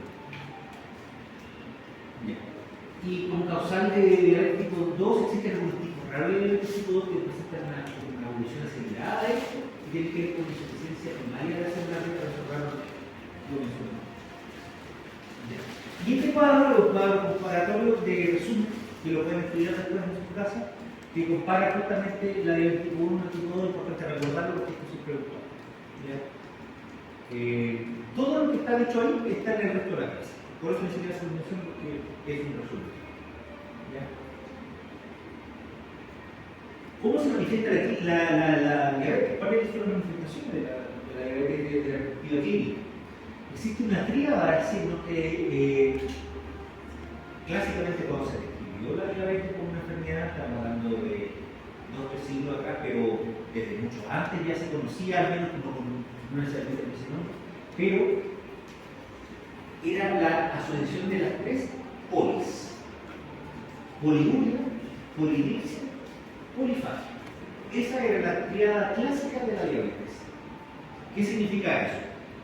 Y como causal de diabetes tipo 2 existen algunos tipos raros de diabetes tipo 2 que presentan una evolución acelerada de esto y tiene que ver con insuficiencia primaria de las células beta, eso raro lo mencionamos. Y este cuadro es un cuadro comparatorio de resumen, que lo pueden estudiar después en su casa, que compara justamente la diabetes tipo 1 y tipo 2, es importante recordarlo porque esto se pregunta. Todo lo que está dicho ahí está en el resto de la clase. Por eso necesito hacer una mención porque es un resumen. ¿Ya? ¿Cómo se manifiesta aquí la diabetes? ¿Cuál es la manifestación de la diabetes de la perspectiva clínica? Existe una tríada de signos que clásicamente cuando se describió la diabetes como una enfermedad, estamos hablando de 2 o 3 siglos atrás, pero desde mucho antes ya se conocía, al menos no necesariamente con ese nombre, pero era la asociación de las 3 polis: poliuria, polidipsia, polifagia. Esa era la tríada clásica de la diabetes. ¿Qué significa eso?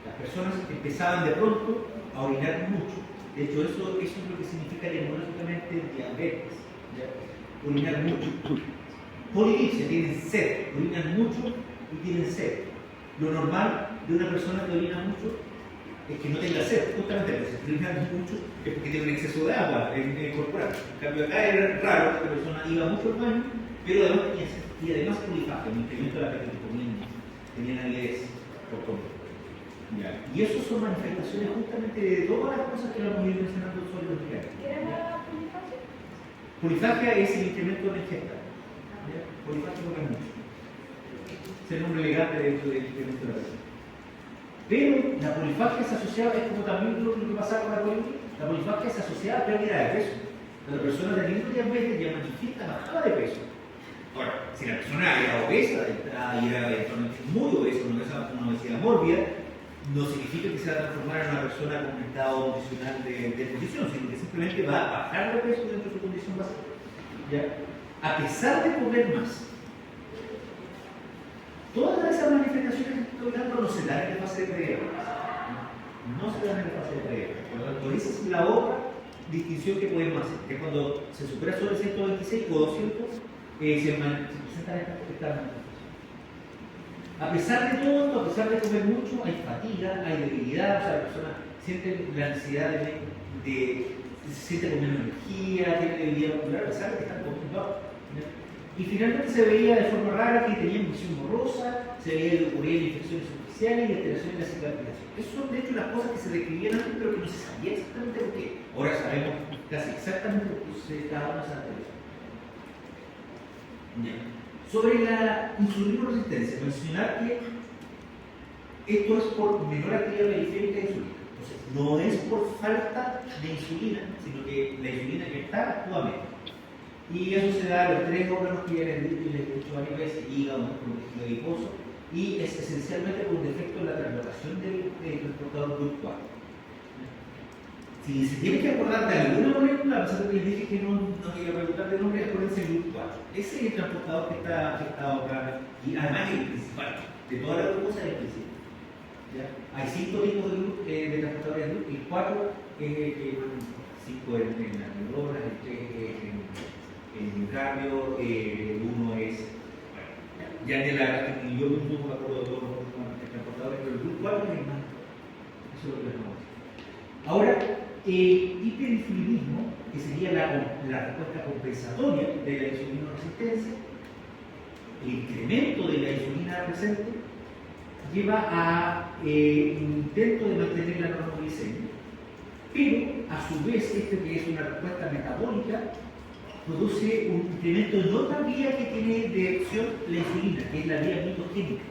Las personas empezaban de pronto a orinar mucho. De hecho, eso es lo que significa neurológicamente diabetes. ¿Ya? Orinar mucho. Polidipsia, tienen sed, orinan mucho y tienen sed. Lo normal de una persona que orina mucho es que no tenga sed, justamente porque si orina mucho es porque tiene un exceso de agua corporal. En cambio, acá era raro que la persona iba mucho al baño, pero además tenía sed. Y además polifagia, un incremento de la apetito, tenían avidez por comer. Y eso son manifestaciones justamente de todas las cosas que vamos a ir mencionando sobre los nucleares. ¿Qué era la polifagia? Polifagia es el incremento de la ingesta. Polifagia no es mucho. Es el nombre elegante dentro del incremento de la ingesta. Pero la polifagia es asociada, es como también lo que pasa con la poliuria, la polifagia es asociada a pérdida de peso. La persona teniendo diabetes ya manifiesta bajada de peso. Ahora, si la persona era obesa y era eventualmente muy obesa, una obesidad mórbida, no significa que se va a transformar en una persona con un estado nutricional de condición, sino que simplemente va a bajar de peso dentro de su condición básica. ¿Ya? A pesar de comer más, todas esas manifestaciones que estoy dando no se dan en la fase de prediabetes. No se dan en la fase de prediabetes. Por lo tanto, esa es la otra distinción que podemos hacer, que cuando se supera sobre 126 o 200, se presentan estas manifestaciones. A pesar de todo esto, a pesar de comer mucho, hay fatiga, hay debilidad, o sea, la persona siente la necesidad se siente con menos energía, tiene debilidad muscular, a pesar de que están constipados. Y finalmente se veía de forma rara que tenían visión borrosa, se veía que ocurrían infecciones superficiales y alteraciones de la cicatrización. Esas son de hecho las cosas que se describían antes, pero que no se sabía exactamente por qué. Ahora sabemos casi exactamente lo que sucede cada una de esas alteraciones. Sobre la insulinoresistencia, mencionar que esto es por menor actividad periférica de insulina. Entonces, no es por falta de insulina, sino que la insulina que está actúa menos. Y eso se da a los 3 órganos que ya les he dicho varias veces: hígado, músculo, tejido adiposo, y es esencialmente por un defecto en la transportación del transportador GLUT4. Si se tiene que acordar de alguna molécula, a pesar de que les dije que no iba a preguntar de nombre, acuérdense del GLUT4. Ese es el transportador que está afectado acá, y además es el principal. De todas las glucosas es el principal. ¿Ya? Hay 5 tipos de transportadores de GLUT, el 4 es 5 en las neuronas, el 3 es en el miocardio, el 1 es. Bueno, ya de yo mismo me acuerdo de todos los transportadores, pero el GLUT4 es el más. Eso es lo que les vamos a decir. Ahora, hiperinsulinismo, que sería la respuesta compensatoria de la insulinoresistencia, el incremento de la insulina presente, lleva a un intento de mantener la normoglicemia, pero a su vez, este que es una respuesta metabólica, produce un incremento en otra vía que tiene de acción la insulina, que es la vía mitogénica.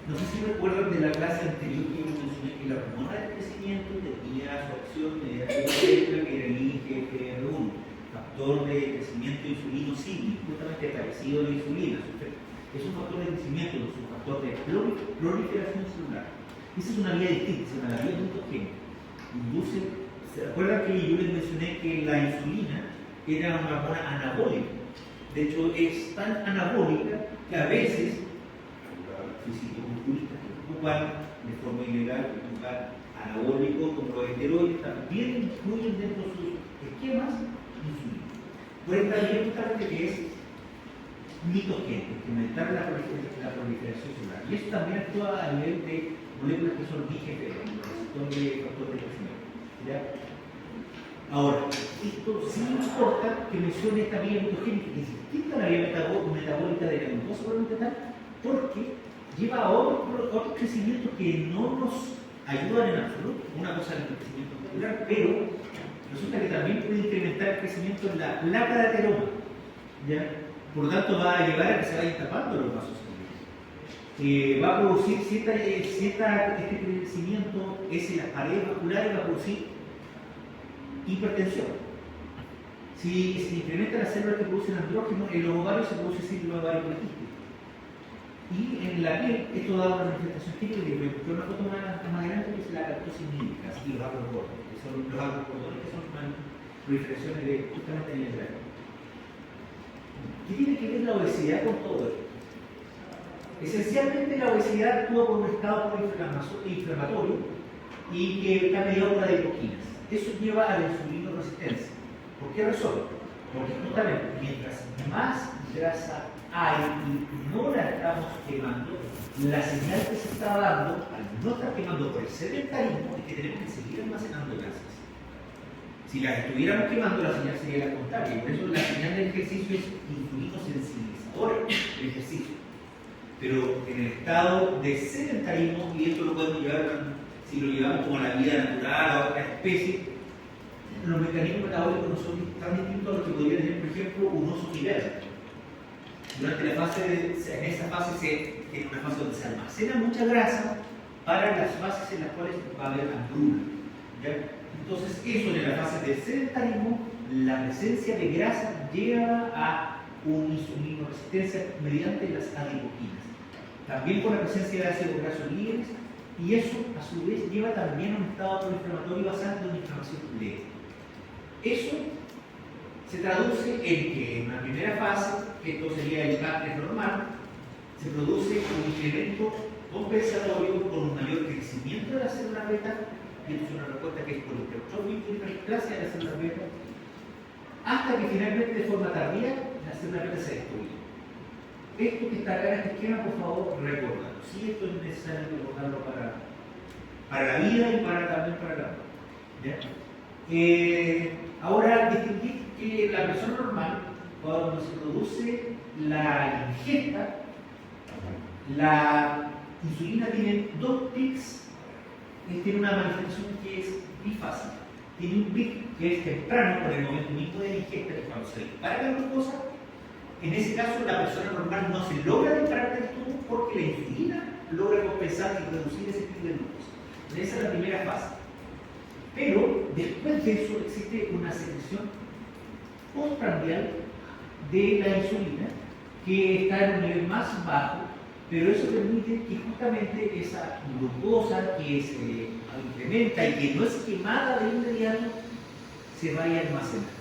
No sé si recuerdan de la clase anterior que mencioné que la hormona del crecimiento tenía su acción mediante que era el IGF-1, factor de crecimiento insulino-cíclico, justamente parecido a la insulina. Es un factor de crecimiento, es un factor de proliferación celular. Esa es una vía distinta, es una vía mitogénica. ¿Se acuerdan que yo les mencioné que la insulina era una hormona anabólica? De hecho, es tan anabólica que a veces fisicoculturistas que ocupan de forma ilegal, ocupan anabólicos como los esteroides, también incluyen dentro de sus esquemas insulina. Por esta vía justamente que es mitogénico, que aumentar la proliferación celular. Y eso también actúa a nivel de moléculas que son IGF, el receptor de factor de crecimiento. ¿Ya? Ahora, esto sí importa que mencione esta vía mitogénica, que es distinta a la vía metabólica de la glucosa probablemente tal, porque lleva a otros crecimientos que no nos ayudan en absoluto. Una cosa es el crecimiento muscular, pero resulta que también puede incrementar el crecimiento en la placa de ateroma. ¿Ya? Por lo tanto, va a llevar a que se vayan tapando los vasos sanguíneos. Va a producir este crecimiento es en las paredes vasculares, va a producir hipertensión. Si se incrementan las células que producen andrógeno, en los ovarios se produce síndrome ovario poliquístico. Y en la piel, esto da una manifestación típica que una foto más grande que es la lactosis nítrica y los agrocordones, que son los agrocordones que son una proliferaciones de justamente en el grano. ¿Qué tiene que ver la obesidad con todo esto? Esencialmente la obesidad actúa por un estado inflamatorio y que está mediado por la adipocinas. Eso lleva a la insulinoresistencia. ¿Por qué razón? Porque justamente mientras más grasa hay y no la estamos quemando, la señal que se está dando, al no estar quemando por el sedentarismo, es que tenemos que seguir almacenando grasas. Si las estuviéramos quemando, la señal sería la contraria. Por eso la señal del ejercicio es insulino sensibilizadora del ejercicio. Pero en el estado de sedentarismo, y esto lo podemos llevar, si lo llevamos como a la vida natural a otra especie, los mecanismos metabólicos no son tan distintos a los que podría tener, por ejemplo, un oso gigante. Durante la fase, en esa fase es una fase donde se almacena mucha grasa para las fases en las cuales va a haber hambruna. ¿Ya? Entonces, eso en la fase de sedentarismo, la presencia de grasa lleva a una insulinoresistencia mediante las adipoquinas. También por la presencia de ácidos grasos libres, y eso a su vez lleva también a un estado proinflamatorio basado en una inflamación leve. Eso se traduce en que en una primera fase, que esto sería el páncreas normal, se produce un incremento compensatorio con un mayor crecimiento de la célula beta, y esto es una respuesta que es por hipertrofia y hiperplasia de la célula beta, hasta que finalmente de forma tardía la célula beta se destruye. Esto que está acá en este esquema, por favor, recordadlo. Sí, esto es necesario recordarlo para la vida y también para la muerte. Ahora, distinguir que la persona normal, cuando se produce la ingesta, la insulina tiene dos pics, tiene una manifestación que es bifásica. Tiene un pic que es temprano, por el momento mismo de la ingesta, que cuando se dispara la glucosa. En ese caso, la persona normal no se logra disparar del tubo porque la insulina logra compensar y reducir ese pico de glucosa. Esa es la primera fase. Pero después de eso existe una secreción postprandial de la insulina que está en un nivel más bajo, pero eso permite que justamente esa glucosa que se incrementa y que no es quemada de inmediato se vaya a almacenar.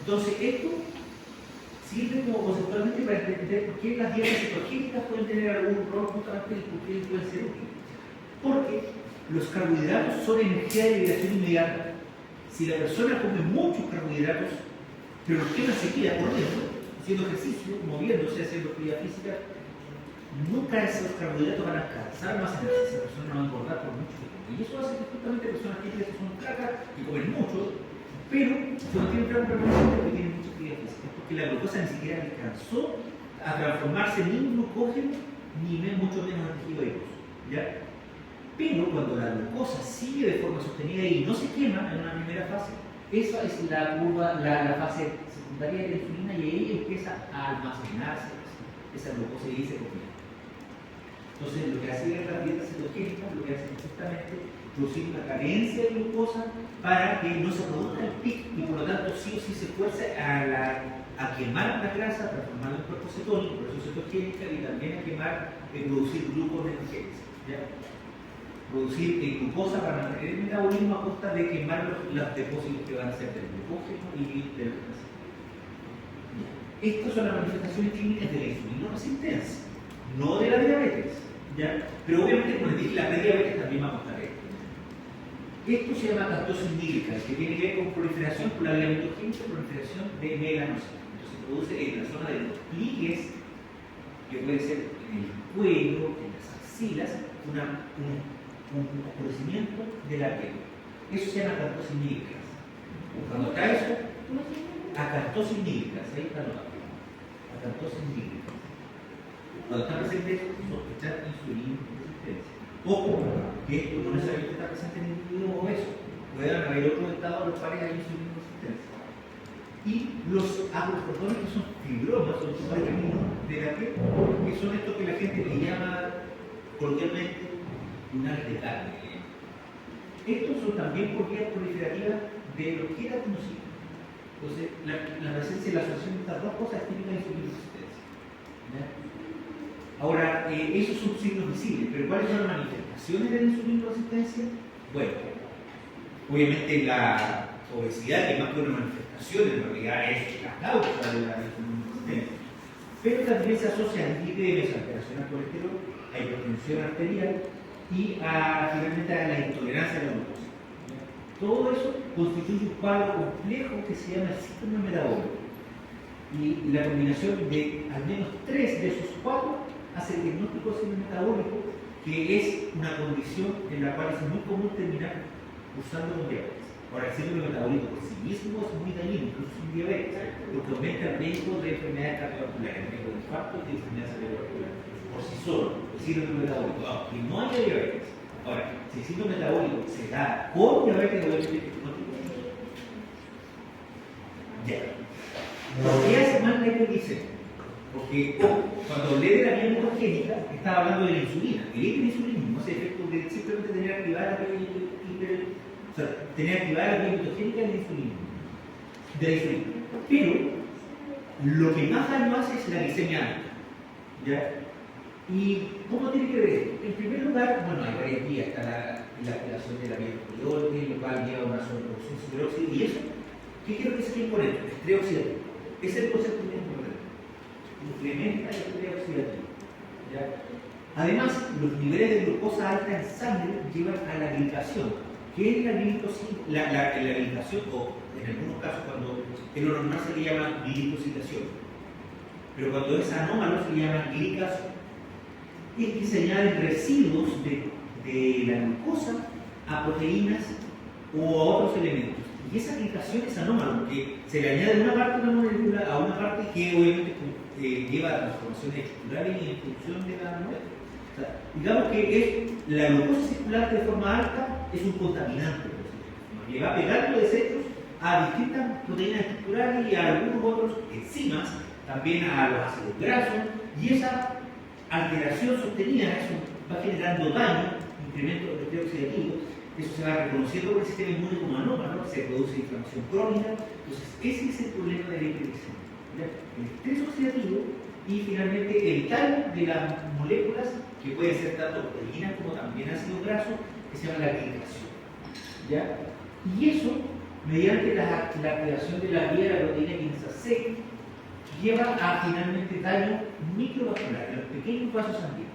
Entonces, esto sirve como conceptualmente para entender por qué las dietas cetogénicas pueden tener algún rol justamente y por qué pueden ser útiles. Porque los carbohidratos son energía de liberación inmediata. Si la persona come muchos carbohidratos, pero los quema seguida corriendo, haciendo ejercicio, moviéndose, haciendo actividad física, nunca esos carbohidratos van a alcanzar más energía. Esa persona no va a engordar por mucho tiempo. Y eso hace que justamente personas típicas que son flacas, que comen mucho, pero se mantienen flacos permanentemente porque tienen mucha actividad física. Porque la glucosa ni siquiera alcanzó a transformarse ni en glucógeno, ni mucho menos en tejido adiposo. ¿Ya? Pero cuando la glucosa sigue de forma sostenida y no se quema en una primera fase, esa es la curva, la fase secundaria de la insulina, y ahí empieza a almacenarse esa glucosa y ahí se convierte. Entonces, lo que hacen las dietas cetogénicas, lo que hacen es justamente producir una carencia de glucosa para que no se produzca el pic y por lo tanto sí o sí se fuerce a quemar la grasa, a transformarla en cuerpo cetónico, por eso cetogénica, y también a quemar y producir gluconeogénesis. producir glucosa para mantener el metabolismo a costa de quemar los depósitos que van a ser del glucógeno y del azúcar. Estas son las manifestaciones clínicas de la insulinoresistencia, no de la diabetes. ¿Ya? Pero obviamente, como les dije, la prediabetes también va a costar esto. Esto se llama acantosis nigricans, que tiene que ver con proliferación por la vía mitogénica, proliferación de melanocitos. Entonces se produce en la zona de los pliegues, que puede ser en el cuello, en las axilas, un oscurecimiento de la piel. Eso se llama acantosis nigricans. Cuando está eso, acantosis nigricans, ahí está lo que acantosis nigricans. Cuando está presente esto, sospechar insulina resistencia. Ojo, que esto no necesariamente está presente en el individuo obeso. Pueden haber otros estados en los cuales hay insulina resistencia. Y los agrocordones, que son fibromas, son tumores de la piel, que son estos que la gente le llama coloquialmente lunares de carne. Estos son también por vías proliferativas de los queratinocitos. Entonces, la presencia y la asociación de estas dos cosas es típica de insulina resistencia. ¿Ya? Ahora, esos son signos visibles, pero ¿cuáles son las manifestaciones de la insulinoresistencia? Bueno, obviamente la obesidad, que más que una manifestación, en realidad es la causa de la insulinoresistencia, pero también se asocia a diabetes, alteración al colesterol, a hipertensión arterial y finalmente a la intolerancia a la glucosa. Todo eso constituye un cuadro complejo que se llama el síndrome metabólico. Y la combinación de al menos 3 de esos 4 hace el diagnóstico de síndrome metabólico, que es una condición en la cual es muy común terminar usando con diabetes. Ahora, el síndrome metabólico por sí mismo es muy dañino, incluso sin diabetes, porque aumenta el riesgo de enfermedades cardiovasculares, el riesgo de infarto y de enfermedad cerebrovascular. Por sí solo, el síndrome metabólico, aunque no haya diabetes. Ahora, si el síndrome metabólico se da con diabetes, obviamente no tiene. Ya. ¿Por qué hace mal la hipoglicemia? Porque cuando hablé de la vía mitogénica, estaba hablando de la insulina. El hiperinsulinismo es el efecto de simplemente tener activada la vía mitogénica de la insulina. Pero lo que más daño hace es la glicemia alta. ¿Ya? ¿Y cómo tiene que ver esto? En primer lugar, bueno, hay varias vías. Está la activación de la vía tiroides, lo cual lleva a una sobreproducción de superóxido. ¿Y eso? ¿Qué quiero que se quede con esto? Estrés oxidativo. Ese es el concepto más importante. Incrementa el estrés oxidativo. ¿Ya? Además, los niveles de glucosa alta en sangre llevan a la glicación. ¿Qué es la glicosidad? La glicación, o en algunos casos, cuando en lo normal se le llama glicosilación, pero cuando es anómalo se le llama glicación. Es que se añaden residuos de la glucosa a proteínas o a otros elementos. Y esa glicación es anómala, porque se le añade una parte de una molécula a una parte que obviamente lleva a transformaciones estructurales y en función de la molécula. O sea, digamos que la glucosa circular de forma alta es un contaminante, le va pegando desechos a distintas proteínas estructurales y a algunos otros enzimas, también a los ácidos grasos, y esa alteración sostenida, eso va generando daño, incremento del estrés oxidativo. Eso se va reconociendo por el sistema inmune como anómalo, se produce inflamación crónica. Entonces, ese es el problema de la hipoglicemia. El estrés oxidativo y finalmente el daño de las moléculas, que pueden ser tanto proteínas como también ácidos grasos, que se llama la glicación. ¿Ya? Y eso, mediante la activación de la vía de la proteína quinasa C, lleva a finalmente daño microvascular en los pequeños vasos sanguíneos.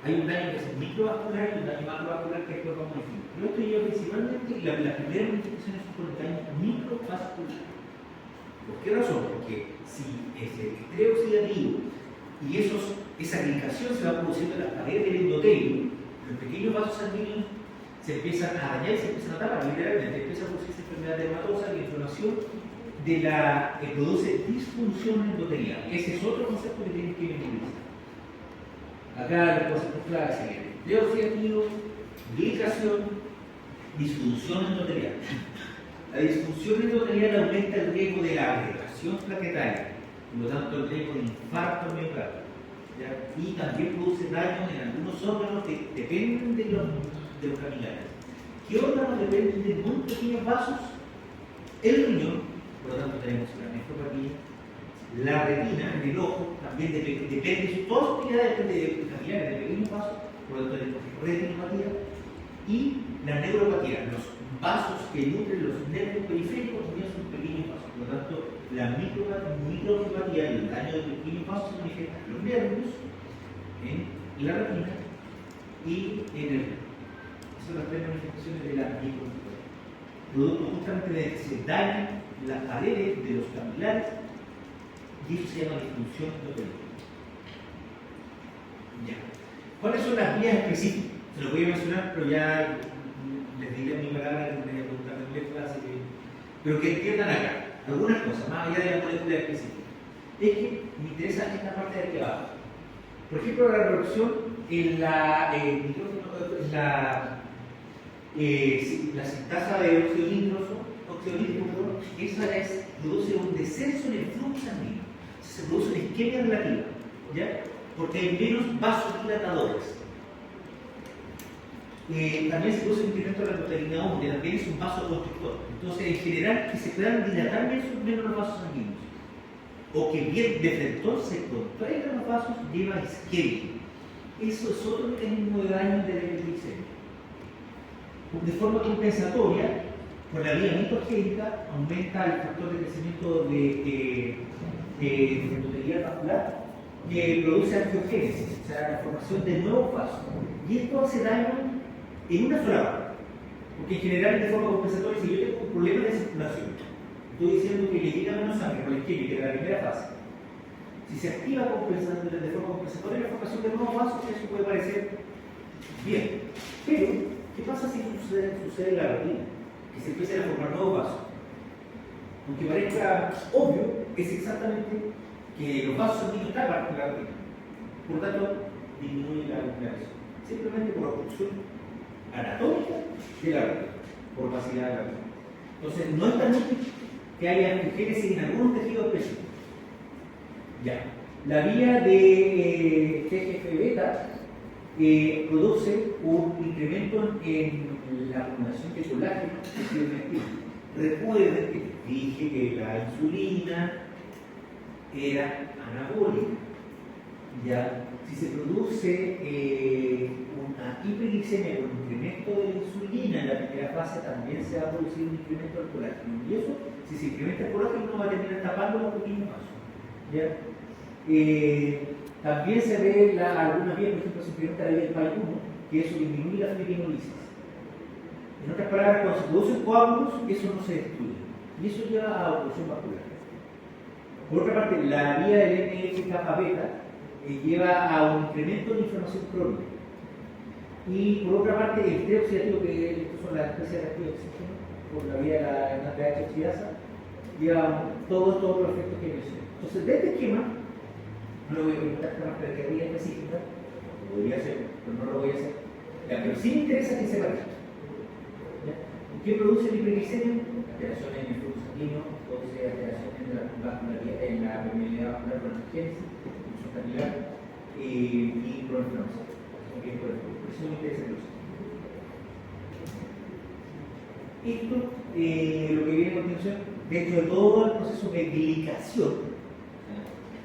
Hay un daño que es microvascular y un daño macrovascular que después vamos a definir. Pero esto lleva principalmente, las primeras manifestaciones son por el daño microvascular. ¿Por qué razón? Porque si ese estrés oxidativo y esa glicación se va produciendo en las paredes del endotelio, los pequeños vasos sanguíneos se empiezan a dañar y se empiezan a tapar, literalmente empieza a producirse enfermedad dermatosa, la inflamación que produce disfunción endotelial. Ese es otro concepto que tienen que memorizar. Acá los conceptos claves serían estrés oxidativo, glicación, disfunción endotelial. La disfunción endotelial aumenta el riesgo de la agregación plaquetaria, por lo tanto el riesgo de infarto miocardio. Y también produce daño en algunos órganos que dependen de los capilares. ¿Qué órganos dependen de muy pequeños vasos? El riñón, por lo tanto tenemos la nefropatía, la retina en el ojo, también depende de todas sus actividades de capilares, de pequeños vasos, por lo tanto tenemos retinopatía, Y la neuropatía, los vasos que nutren los nervios periféricos también son pequeños vasos. Por lo tanto, la micropatía y el daño de pequeños vasos se manifiesta en los nervios, en la retina y en el nervio. Esas son las tres manifestaciones de la micropatía. Producto justamente de que se dañan las paredes de los capilares y eso se llama disfunción endotelial. Ya. ¿Cuáles son las vías específicas? Se lo voy a mencionar, pero ya les diré mi palabra que me voy a preguntar en letra, así que... Pero que entiendan acá, algunas cosas, más allá de la molécula específica. Es que me interesa esta parte de aquí abajo. Por ejemplo, la reducción en la sintasa de óxido nítrico, esa produce un descenso en el flujo sanguíneo. Se produce una isquemia relativa, ¿ya? Porque hay menos vasodilatadores. También se produce un incremento de la proteína 1, que también es un vasoconstrictor. Entonces, en general, que se puedan dilatar menos los vasos sanguíneos. O que bien de frente se contraigan los vasos, lleva isquemia. Eso es otro mecanismo de daño de la hipoglicemia. De forma compensatoria, por la vía mitogénica, aumenta el factor de crecimiento de endotelial vascular que produce angiogénesis, o sea, la formación de nuevos vasos. Y esto hace daño en una sola parte. Porque en general, de forma compensatoria, si yo tengo un problema de circulación, estoy diciendo que le llega menos sangre por la isquemia, que es la primera fase. Si se activa de forma compensatoria la formación de nuevos vasos, eso puede parecer bien. Pero, ¿qué pasa si sucede en la retina? Que se empiecen a formar nuevos vasos. Aunque parezca obvio, es exactamente que los vasos sanguíneos tapan la retina. Por lo tanto, disminuye la inflamación. Simplemente por obstrucción anatómica de la retina, por opacidad de la retina. Entonces, no es tan útil que haya angiogénesis en algunos tejidos específicos. Ya. La vía de TGF-beta produce un incremento en la acumulación de colágeno tejido conectivo. Recuerden que dije que la insulina era anabólica. Ya, si se produce una hiperglicemia con incremento de la insulina en la primera fase, también se va a producir un incremento del colágeno. Y eso, si se incrementa el colágeno, no va a terminar tapando los pequeños vasos. ¿Ya? También se ve alguna vía, por ejemplo, se incrementa la vía del PAI-1, que eso disminuye la fibrinolisis. En otras palabras, cuando se producen coágulos, eso no se destruye. Y eso lleva a oclusión vascular. Por otra parte, la vía del NF-kappa-beta lleva a un incremento de inflamación crónica. Y por otra parte, el estrés oxidativo, que estos son las especies de reactivo de oxígeno, por la vía de la pH oxidasa, lleva todos los efectos que mencioné. Entonces, de este esquema, no lo voy a preguntar con más características específicas, podría hacer, pero no lo voy a hacer. Ya, pero sí me interesa que sepa esto. ¿Qué produce la hiperglicemia? Alteraciones en el flujo sanguíneo, produce alteraciones en la vascularidad, en la permeabilidad vascular por angiogenesis, expulsión capilar y proinflamación. Por eso me interesa el uso. Esto, lo que viene a continuación, dentro de todo el proceso de glicación,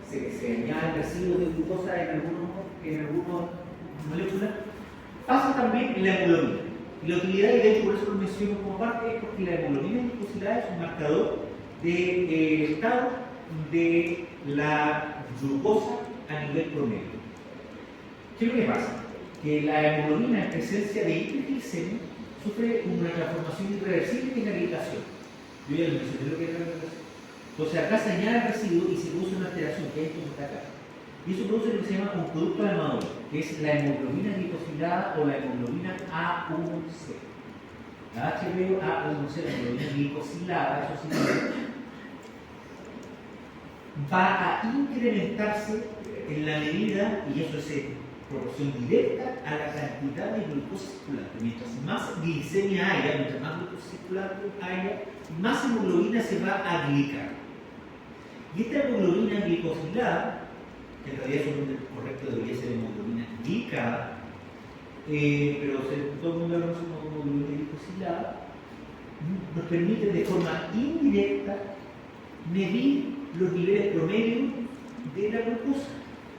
se añaden residuos de glucosa en algunas moléculas, pasa también en la hemoglobina. Y la utilidad, y de hecho por eso lo menciono como parte, es porque la hemoglobina glicosilada es un marcador del estado de la glucosa a nivel promedio. ¿Qué es lo que pasa? Que la hemoglobina en presencia de hiperglicemia sufre una transformación irreversible en la glicación. Yo ya les mencioné lo que es la glicación. Entonces acá se añade residuo y se produce una alteración, que es esto que está acá. Y eso produce lo que se llama un producto de Almador, que es la hemoglobina glicosilada o la hemoglobina A1C. La HbA1c, la hemoglobina glicosilada, eso significa, va a incrementarse en la medida, y eso es en proporción directa a la cantidad de glucosa circulante. Mientras más glicemia haya, mientras más glucosa circulante haya, más hemoglobina se va a glicar. Y esta hemoglobina glicosilada, que en realidad su nombre correcto debería ser hemoglobina glicada, pero todo el mundo habla de hemoglobina glicosilada, nos permite de forma indirecta medir los niveles promedio de la glucosa,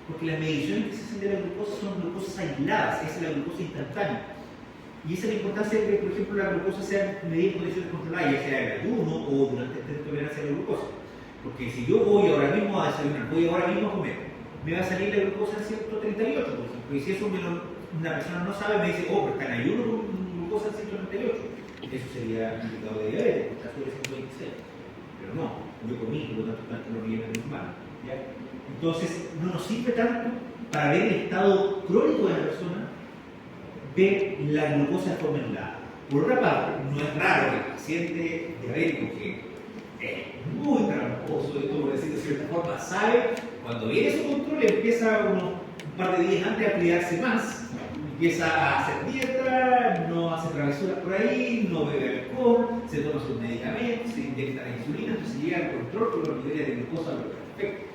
porque las mediciones que se hacen de la glucosa son glucosas aisladas, esa es la glucosa instantánea. Y esa es la importancia de que, por ejemplo, la glucosa sea medida en condiciones controladas, ya sea en ayuno o durante el test de tolerancia a la glucosa. Porque si yo voy ahora mismo a desayunar, voy ahora mismo a comer, me va a salir la glucosa en 138, por ejemplo. Y si eso una persona no sabe, me dice, oh, pero está en ayuno con glucosa en 138. Eso sería un indicador de diabetes, porque está sobre 126. Pero no, yo comí, por lo tanto, no viene normal. ¿Ya? Entonces, no nos sirve tanto para ver el estado crónico de la persona, ver la glucosa de forma aislada. Por otra parte, no es raro que el paciente diabético, que es muy tramposo, esto por decirlo de cierta forma, sabe, cuando viene su control, empieza un par de días antes a cuidarse más, empieza a hacer dieta, no hace travesuras por ahí, no bebe alcohol, se toma sus medicamentos, se inyecta la insulina, entonces llega al control con los niveles de glucosa perfectos.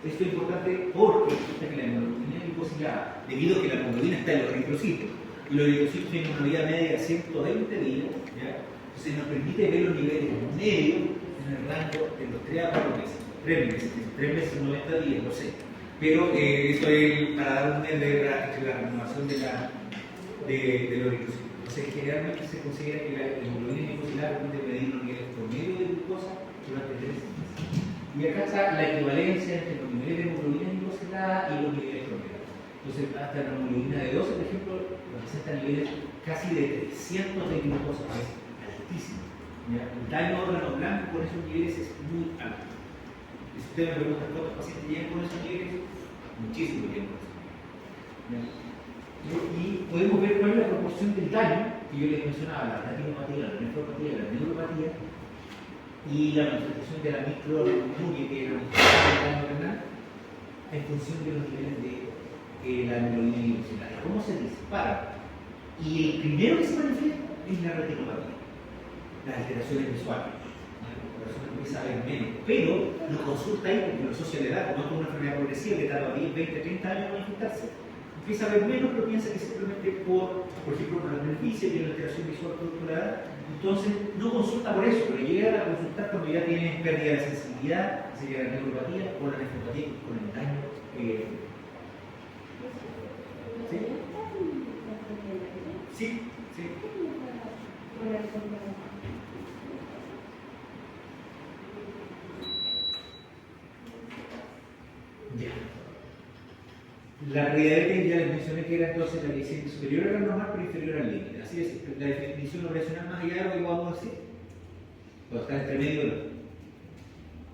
Esto es importante porque resulta que la hemoglobina glicosilada, debido a que la hemoglobina está en los eritrocitos, y los eritrocitos tienen una vida media de 120 días, ¿ya? Entonces nos permite ver los niveles medios en el rango de los 3 a 4 meses, 3 meses, 90 días, no sé. Pero eso es para dar un nivel de la renovación de los eritrocitos. Entonces generalmente se considera que la hemoglobina glicosilada permite medir los niveles promedio de glucosa durante 3 meses. Y acá está la equivalencia entre los niveles de hemoglobina glicosilada y los niveles promedio. Entonces, hasta la hemoglobina de 12, por ejemplo, representa niveles casi de 300 de glucosa, es altísimo. ¿Ya? El daño órgano blanco con esos niveles es muy alto. Y si usted me pregunta cuántos pacientes llegan con esos niveles, muchísimos llegan con esos niveles. Y podemos ver cuál es la proporción del daño que yo les mencionaba, la retinopatía, la nefropatía, la neuropatía, y la manifestación de la microalbuminuria, que es la manifestación del daño renal, en función de los niveles de la hemoglobina glicosilada. ¿Cómo se dispara? Y el primero que se manifiesta es la retinopatía, las alteraciones visuales. La persona empieza a ver menos, pero lo consulta ahí porque lo asocia a la edad, como es una enfermedad progresiva que tarda 10, 20, 30 años en manifestarse. Empieza a ver menos, pero piensa que simplemente por ejemplo, por la beneficia y la alteración visual producto de la edad. Entonces, no consulta por eso, pero llega a consultar cuando ya tiene pérdida de sensibilidad, sería la neuropatía o la nefropatía con el daño. ¿Sí? Sí, sí. Ya. La prediabetes ya les mencioné que era entonces la glicemia superior a la normal pero inferior al límite. Así es, la definición operacional más allá de lo que vamos a decir. Cuando está entre medio de los.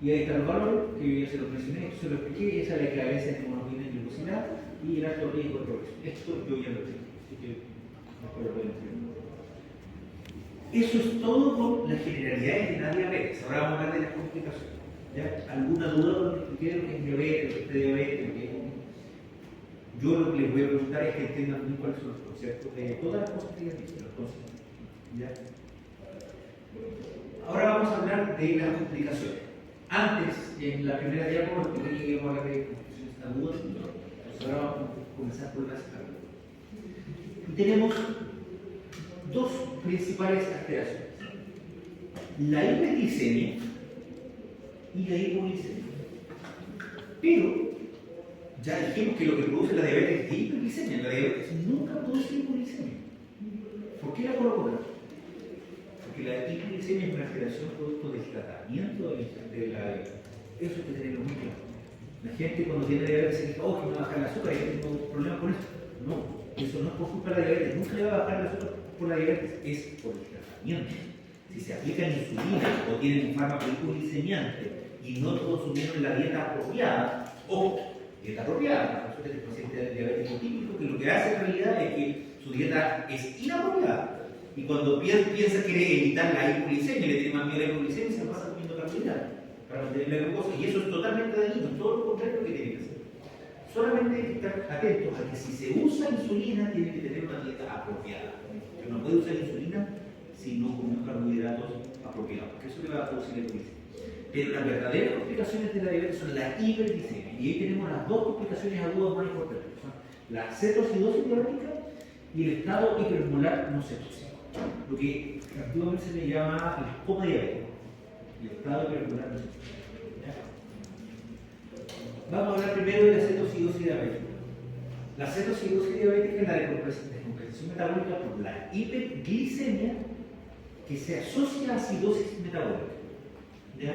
Y ahí están los valores, que yo ya se los mencioné, esto se lo expliqué, esa es la equivalencia entre hemoglobina y glucosilada y el alto riesgo de progreso. Esto yo ya lo tengo, así que después lo pueden entender. Eso es todo con las generalidades de la diabetes. Ahora vamos a hablar de las complicaciones. ¿Ya? ¿Alguna duda con lo que expliqué de lo que es diabetes, lo que es prediabetes, lo que es? Yo lo que les voy a preguntar es que entiendan bien cuáles son los conceptos de todas las cosas que ya dije, los conceptos. ¿Ya? Ahora vamos a hablar de las complicaciones. Antes, en la primera diapositiva, porque lleguemos a hablar de complicaciones agudas, entonces ahora vamos a comenzar por las agudas. Y tenemos dos principales alteraciones: la hiperglicemia y la hipoglicemia. Pero ya dijimos que lo que produce la diabetes es hiperglicemia. La diabetes nunca produce hipoglicemia. ¿Por qué la coloco acá? Porque la hiperglicemia es una alteración producto del tratamiento de la diabetes. Eso hay que tenerlo muy claro. La gente cuando tiene diabetes se dice, oh, que me va a bajar el azúcar y yo tengo problemas con eso. No, eso no es por culpa de la diabetes. Nunca le va a bajar el azúcar por la diabetes, es por el tratamiento. Si se aplican insulina o tienen un fármaco hipoglicemiante y no consumieron la dieta apropiada, o dieta apropiada, resulta que el paciente diabético típico que lo que hace en realidad es que su dieta es inapropiada. Y cuando piensa que quiere evitar la hipoglicemia, le tiene más miedo a la hipoglicemia, se pasa comiendo carbohidratos para mantener la glucosa. Y eso es totalmente dañino, todo lo contrario que tiene que hacer. Solamente hay que estar atentos a que si se usa insulina, tiene que tener una dieta apropiada. Usted no puede usar insulina si no come carbohidratos apropiados, porque eso le va a producir la hipoglicemia. Pero las verdaderas complicaciones de la diabetes son la hiperglicemia. Y ahí tenemos las dos complicaciones agudas más importantes: son la cetocidosis diabética y el estado hipermolar no cetósico. Lo que antiguamente se le llama el coma diabético. El estado hipermolar no cetósico. Vamos a hablar primero de la cetocidosis diabética. La cetocidosis diabética es la descompensación metabólica por la hiperglicemia que se asocia a acidosis metabólica. ¿Ya?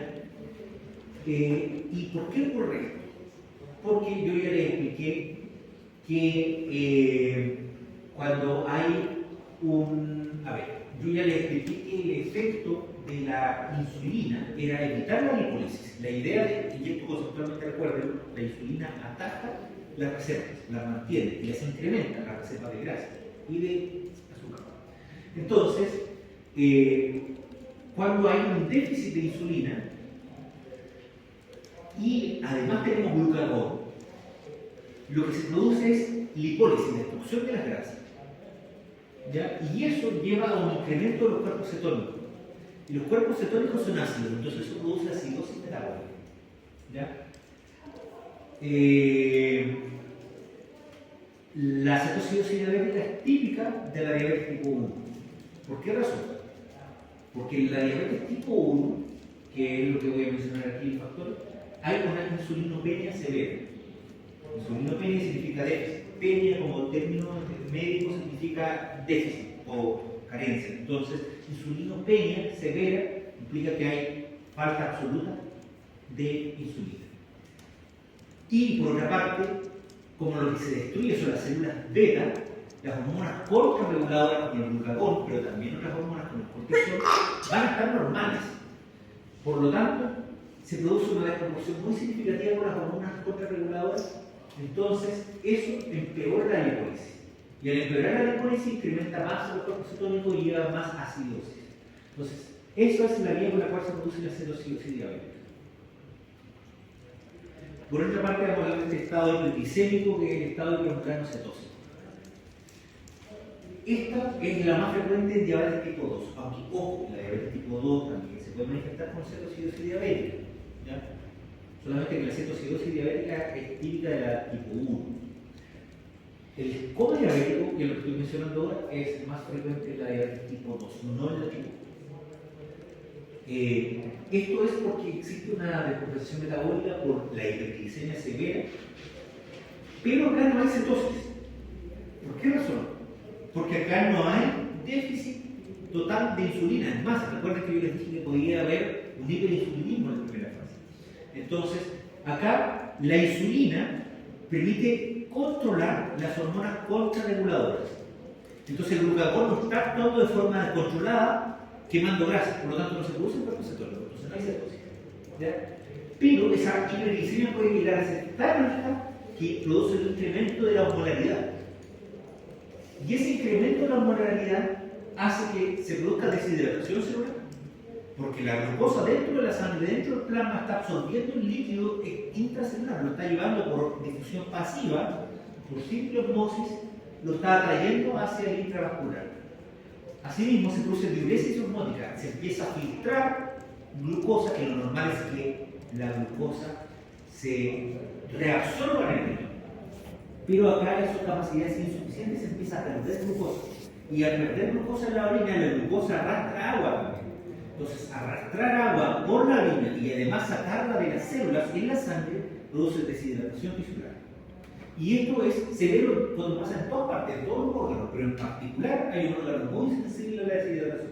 ¿Y por qué ocurre esto? Porque yo ya les expliqué que cuando hay yo ya les expliqué que el efecto de la insulina era evitar la lipólisis. La idea de, y esto conceptualmente recuerden, la insulina ataca las reservas, las mantiene y las incrementa, las reservas de grasa y de azúcar. Entonces, cuando hay un déficit de insulina y además tenemos glucagón, lo que se produce es lipólisis, destrucción de las grasas. ¿Ya? Y eso lleva a un incremento de los cuerpos cetónicos. Y los cuerpos cetónicos son ácidos, entonces eso produce acidosis metabólica. ¿Ya? La cetocidosis diabética es típica de la diabetes tipo 1. ¿Por qué razón? Porque en la diabetes tipo 1, que es lo que voy a mencionar aquí, el factor, hay una insulinopenia severa. Insulinopenia significa déficit. Penia, como término médico, significa déficit o carencia. Entonces, insulinopenia severa implica que hay falta absoluta de insulina. Y por otra parte, como lo que se destruye son las células beta, las hormonas contrarreguladoras con el glucagón, pero también otras hormonas como el cortisol, van a estar normales. Por lo tanto, se produce una desproporción muy significativa con las hormonas contrarreguladoras. Entonces, eso empeora la lipólisis. Y al empeorar la lipólisis, incrementa más los cuerpos cetónicos y lleva más acidosis. Entonces, eso es la vía por la cual se produce la cetocidosis diabética. Por otra parte, vamos a hablar de este estado hipoglicémico, que es el estado hipermecanocetósico. Esta es la más frecuente en diabetes tipo 2, aunque, ojo, la diabetes tipo 2 también se puede manifestar con cetocidosis diabética. ¿Ya? Solamente que la cetocidosis diabética es típica de la tipo 1. El coma diabético, que es lo que estoy mencionando ahora, es más frecuente en la diabetes tipo 2, no en la tipo 1. Esto es porque existe una descompensación metabólica por la hiperglicemia severa, pero acá no hay cetosis. ¿Por qué razón? Porque acá no hay déficit total de insulina. Es más, recuerden que yo les dije que podía haber un hiperinsulinismo en la primera fase. Entonces, acá la insulina permite controlar las hormonas contrarreguladoras. Entonces, el glucagón no está actuando de forma descontrolada, quemando grasa, por lo tanto no se produce en cuerpos cetónicos, entonces no hay cetosis. ¿Ya? Pero esa hiperglicemia puede llegar a ser tan alta que produce un incremento de la osmolaridad. Y ese incremento de la osmolaridad hace que se produzca deshidratación celular, porque la glucosa dentro de la sangre, dentro del plasma, está absorbiendo el líquido intracelular, lo está llevando por difusión pasiva, por simple osmosis, lo está atrayendo hacia el intravascular. Asimismo, se produce diuresis osmótica, se empieza a filtrar glucosa, que lo normal es que la glucosa se reabsorba en el riñón. Pero acá su capacidad es insuficiente, se empieza a perder glucosa. Y al perder glucosa en la orina, la glucosa arrastra agua también. Entonces, arrastrar agua por la orina y además sacarla de las células en la sangre produce deshidratación tisular. Y esto es severo cuando pasa en todas partes, en todos los órganos, pero en particular hay un órgano muy sensible a la deshidratación.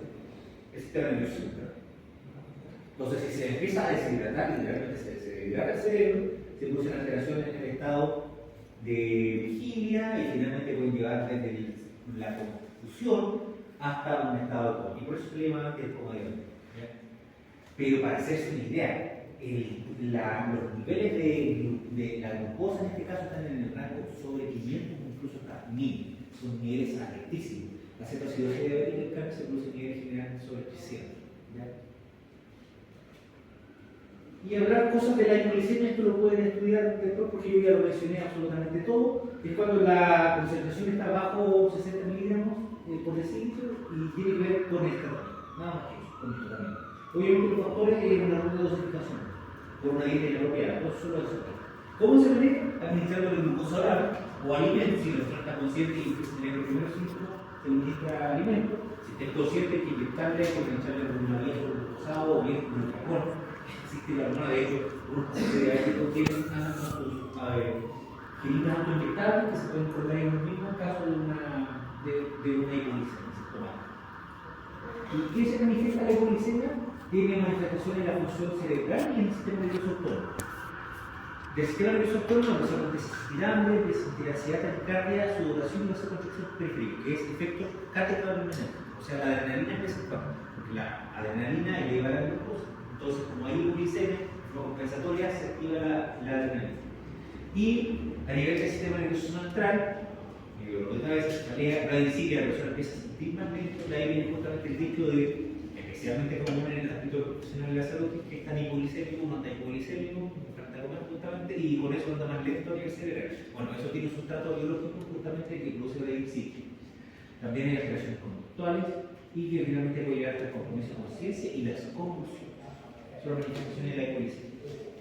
Es el sistema nervioso central. Entonces, si se empieza a deshidratar, literalmente se deshidrata el cerebro, se producen alteraciones en el estado de vigilia y finalmente pueden llevar desde la confusión hasta un estado de coma. Y por eso se le llama el coma diabético. Pero para hacerse una idea, los niveles de la glucosa en este caso están en el rango sobre 500, incluso hasta 1000. Son niveles altísimos. La cetocidosis diabética en cambio se produce en niveles generales sobre 300. ¿Ya? Y hablar cosas de la hipoglicemia, esto lo pueden estudiar después porque yo ya lo mencioné absolutamente todo. Es cuando la concentración está bajo 60 miligramos por decilitro y tiene que ver con el tratamiento. Nada más que eso, con el tratamiento. Obviamente los factores es una ruta de dosificación por una dieta inapropiada, no solo eso. ¿Cómo se maneja? Administrando el glucosa oral o alimentos, si la persona está consciente y empieza a tener los primeros síntomas, se administra alimentos. Si está consciente que inyectarle hay que administrarle con una vía sobre glucosado o bien glucagón. Existe la hormona, de hecho, un paciente diabético tiene Jeringas autoinyectables que se pueden colocar en el mismo caso de una hipoglicemia sintomática. ¿Y qué se manifiesta la hipoglicemia? Tiene manifestaciones en la función cerebral y en el sistema nervioso autónomo. Del sistema nervioso autónomo son desesperable, desintegracidad taquicardia, sudoración y vasoconstricción periférica, que es efecto catecodominante. O sea, la adrenalina empieza a actuar, porque la adrenalina eleva la glucosa. Entonces, como hay hipoglicemia no compensatoria, se activa la adrenalina. Y a nivel del sistema nervioso central, otra vez, la radicilia, la persona empieza a sentir más lento, de ahí viene justamente el dicho de, especialmente común en el ámbito profesional de la salud, que es tan hipoglicémico, uno anda hipoglicémico, justamente, y con eso anda más lento a nivel cerebral. Bueno, eso tiene un sustrato biológico justamente que produce la dixilia. También hay alteraciones conductuales y que finalmente puede llevar al compromiso de conciencia y las convulsiones. Son las manifestaciones de la hipoglicemia.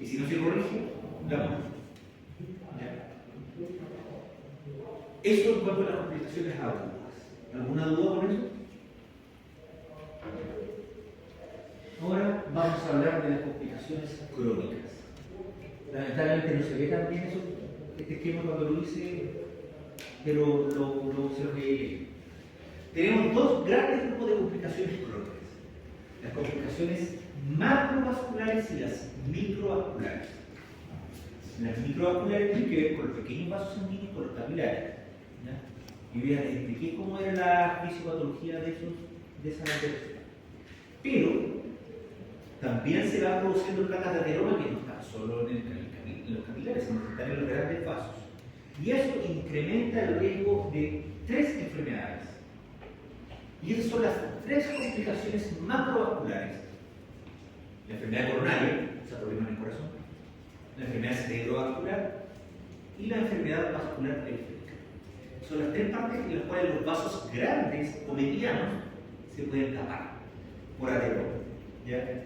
Y si no se corrige, la muerte. Eso en cuanto a las complicaciones agudas. ¿Alguna duda con eso? Ahora vamos a hablar de las complicaciones crónicas. Lamentablemente no se ve tan bien eso, este esquema cuando lo hice, pero lo observé. Tenemos dos grandes grupos de complicaciones crónicas. Las complicaciones macrovasculares y las microvasculares. Las microvasculares tienen que ver con los pequeños vasos sanguíneos y con los capilares. ¿Ya? Y voy a expliqué cómo era la fisiopatología de esa alteración. Pero también se va produciendo placas de ateroma que no están solo en los capilares, sino que están en los grandes vasos. Y eso incrementa el riesgo de 3 enfermedades. Y esas son las 3 complicaciones macrovasculares. La enfermedad coronaria, o sea, problemas en el corazón, la enfermedad cerebrovascular y la enfermedad vascular periférica. Son las 3 partes en las cuales los vasos grandes o medianos se pueden tapar por ateroma. ¿Ya?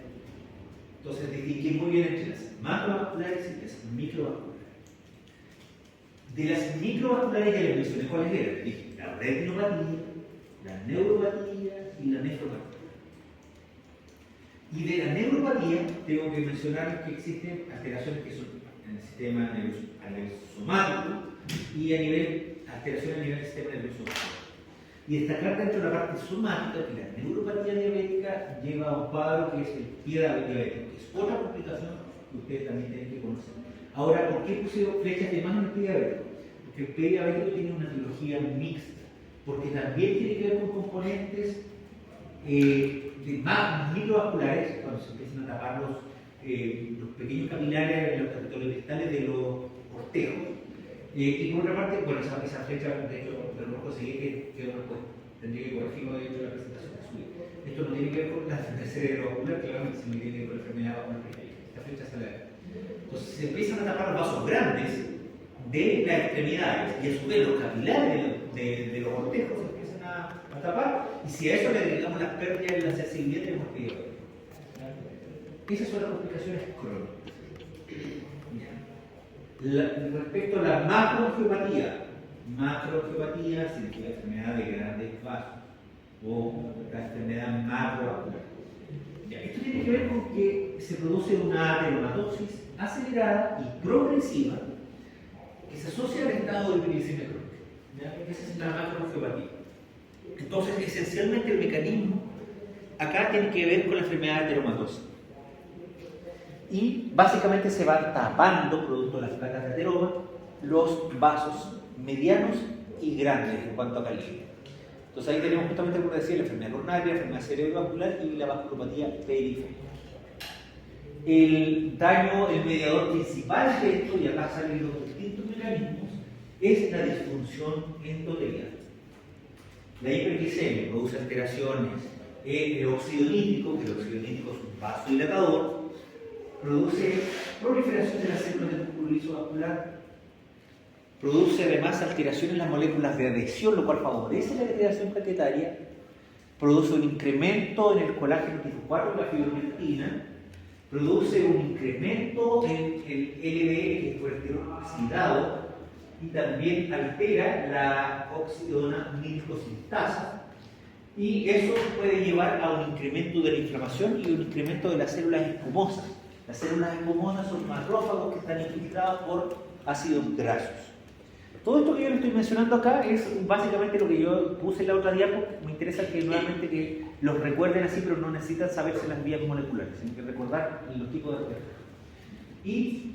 Entonces, distinguir muy bien entre las macrovasculares y las microvasculares. De las microvasculares ya les mencioné cuáles eran. Dije, la retinopatía, la neuropatía y la nefropatía. Y de la neuropatía tengo que mencionar que existen alteraciones que son en el sistema nervioso a nivel somático y a nivel, alteraciones a nivel del sistema nervioso autónomo. Y destacar dentro de la parte somática que la neuropatía diabética lleva a un cuadro que es el pie diabético, que es otra complicación que ustedes también tienen que conocer. Ahora, ¿por qué pusieron flechas de mano en el pie diabético? Porque el pie diabético tiene una etiología mixta, porque también tiene que ver con componentes más microvasculares, cuando se empiezan a tapar los pequeños capilares, los territorios distales de los cortejos. Y por otra parte, bueno, esa flecha, de hecho, pero no conseguí que después tendría que corregirlo de hecho la presentación de subir. Esto no tiene que ver con la enfermedad cerebrovascular, claramente, sino que tiene que ver con la enfermedad vascular periférica. Esta flecha sale de ahí. Entonces se empiezan a tapar los vasos grandes de las extremidades y a su vez los capilares de los cortejos se empiezan a tapar, y si a eso le agregamos las pérdidas en la sensibilidad, tenemos que llevar. Esas son las complicaciones crónicas. Respecto a la macroangiopatía significa enfermedad de grandes vasos o la enfermedad macrovascular. Esto tiene que ver con que se produce una ateromatosis acelerada y progresiva que se asocia al estado de hipoglicemia crónica. Esa es la macroangiopatía. Entonces, esencialmente el mecanismo acá tiene que ver con la enfermedad de ateromatosis. Y básicamente se van tapando, producto de las placas de ateroma, los vasos medianos y grandes en cuanto a calibre. Entonces ahí tenemos justamente, como decía, la enfermedad coronaria, la enfermedad cerebrovascular y la vasculopatía periférica. El daño, el mediador principal de esto, y acá salen los distintos mecanismos, es la disfunción endotelial. La hiperglicemia produce alteraciones en el óxido nítrico, que el óxido nítrico es un vasodilatador, produce proliferación de las células del músculo liso vascular, produce además alteraciones en las moléculas de adhesión, lo cual favorece la degradación plaquetaria, produce un incremento en el colágeno tipo 4 y la fibronectina, produce un incremento en el LDL, que es colesterol oxidado, y también altera la oxidona nitrosintasa, y eso puede llevar a un incremento de la inflamación y un incremento de las células espumosas. Las células espumosas son macrófagos que están infiltrados por ácidos grasos. Todo esto que yo le estoy mencionando acá es básicamente lo que yo puse en la otra diapo. Me interesa que nuevamente que los recuerden así, pero no necesitan saberse las vías moleculares, sino que recordar los tipos de reacciones. Y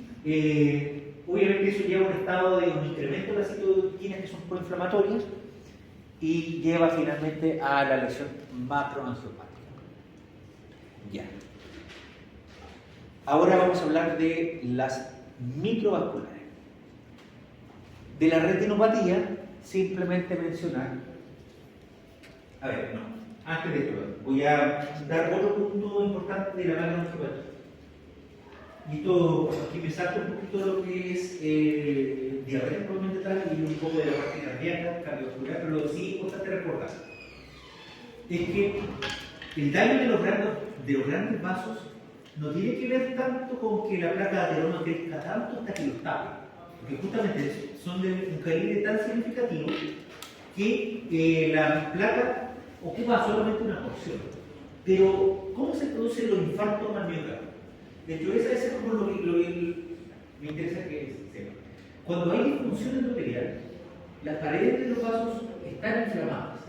obviamente eso lleva a un estado de un incremento de las citoquinas que son proinflamatorias y lleva finalmente a la lesión macroangiopática. Ya. Ahora vamos a hablar de las microvasculares. De la retinopatía, simplemente mencionar. A ver, no. Antes de esto, voy a dar otro punto importante de la macroangiopatía. Y todo, aquí me salto un poquito lo que es diabetes probablemente tal y un poco de la parte cardíaca, cardiovascular, pero lo sí es importante recordar es que el daño de los grandes vasos no tiene que ver tanto con que la placa de ateroma crezca tanto hasta que los tape, porque justamente son de un calibre tan significativo que la placa ocupa solamente una porción. Pero, ¿cómo se producen los infartos al miocardio? De hecho, esa es como lo que me interesa que sepan. Cuando hay disfunción endotelial, las paredes de los vasos están inflamadas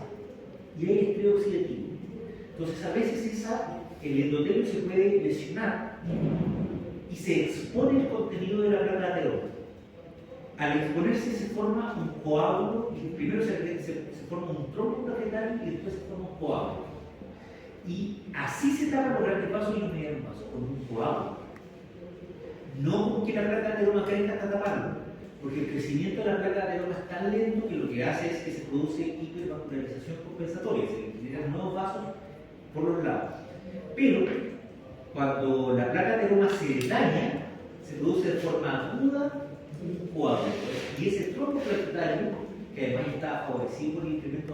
y hay estrés oxidativo. Entonces, a veces el endotelio se puede lesionar y se expone el contenido de la placa de ateroma. Al exponerse se forma un coágulo y primero se forma un trombo plaquetario y después se forma un coágulo. Y así se tapan los grandes vasos y los medianos vasos, con un coágulo. No con que la placa de ateroma crezca hasta taparlo, porque el crecimiento de la placa de ateroma es tan lento que lo que hace es que se produce hipervascularización compensatoria, se generan nuevos vasos por los lados. Pero cuando la placa de ateroma se daña, se produce de forma aguda un coágulo. Y ese trombo plaquetario, que además está favorecido por el incremento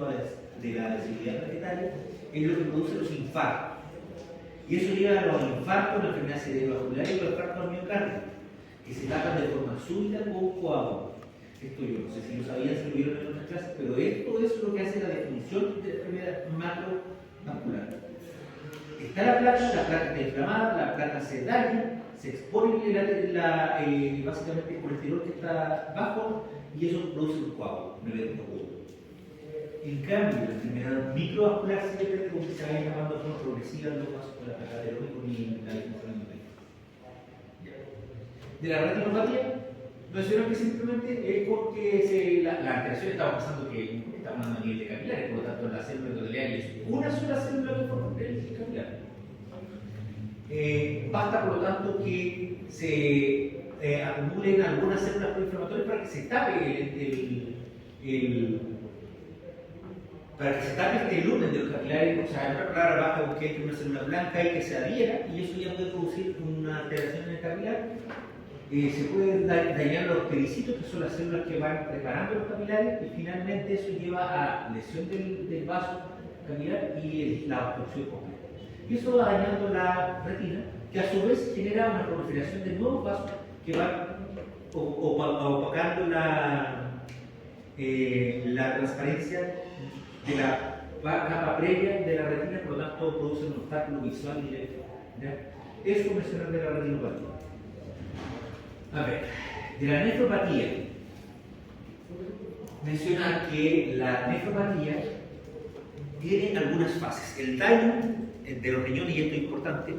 de la densidad plaquetaria, es lo que produce los infartos. Y eso lleva a los infartos, la enfermedad cerebrovascular y los infartos al miocardio, que se tapan de forma súbita con coágulo. Esto yo no sé si lo sabían, si lo vieron en otras clases, pero esto es lo que hace la definición de enfermedad macrovascular. Está la placa está inflamada, la placa se daña, se expone básicamente el colesterol que está bajo y eso produce un coágulo, un evento agudo. En cambio, la enfermedad microvascular se depende como que se vaya llamando de forma progresiva los vasos con la placa de ateroma y la disfunción endotelial. De la retinopatía, menciono que simplemente es porque la alteración estaba pasando que estamos hablando a nivel de capilares, por lo tanto la célula endotelial es una sola célula que forma el capilar. Basta por lo tanto que se acumulen algunas células proinflamatorias para que se tape para que se tape este lumen de los capilares. O sea, en otra palabra, basta con que entre una célula blanca y que se adhiera, y eso ya puede producir una alteración en el capilar. Se pueden dañar los pericitos, que son las células que van preparando los capilares, y finalmente eso lleva a lesión del vaso capilar y la obstrucción completa. Y eso va dañando la retina, que a su vez genera una proliferación de nuevos vasos que van opacando la transparencia de la capa previa de la retina, por lo tanto produce un obstáculo visual directo. Eso mencionar de la retinopatía. A ver, de la nefropatía, mencionar que la nefropatía tiene algunas fases. El daño de los riñones, y esto es importante,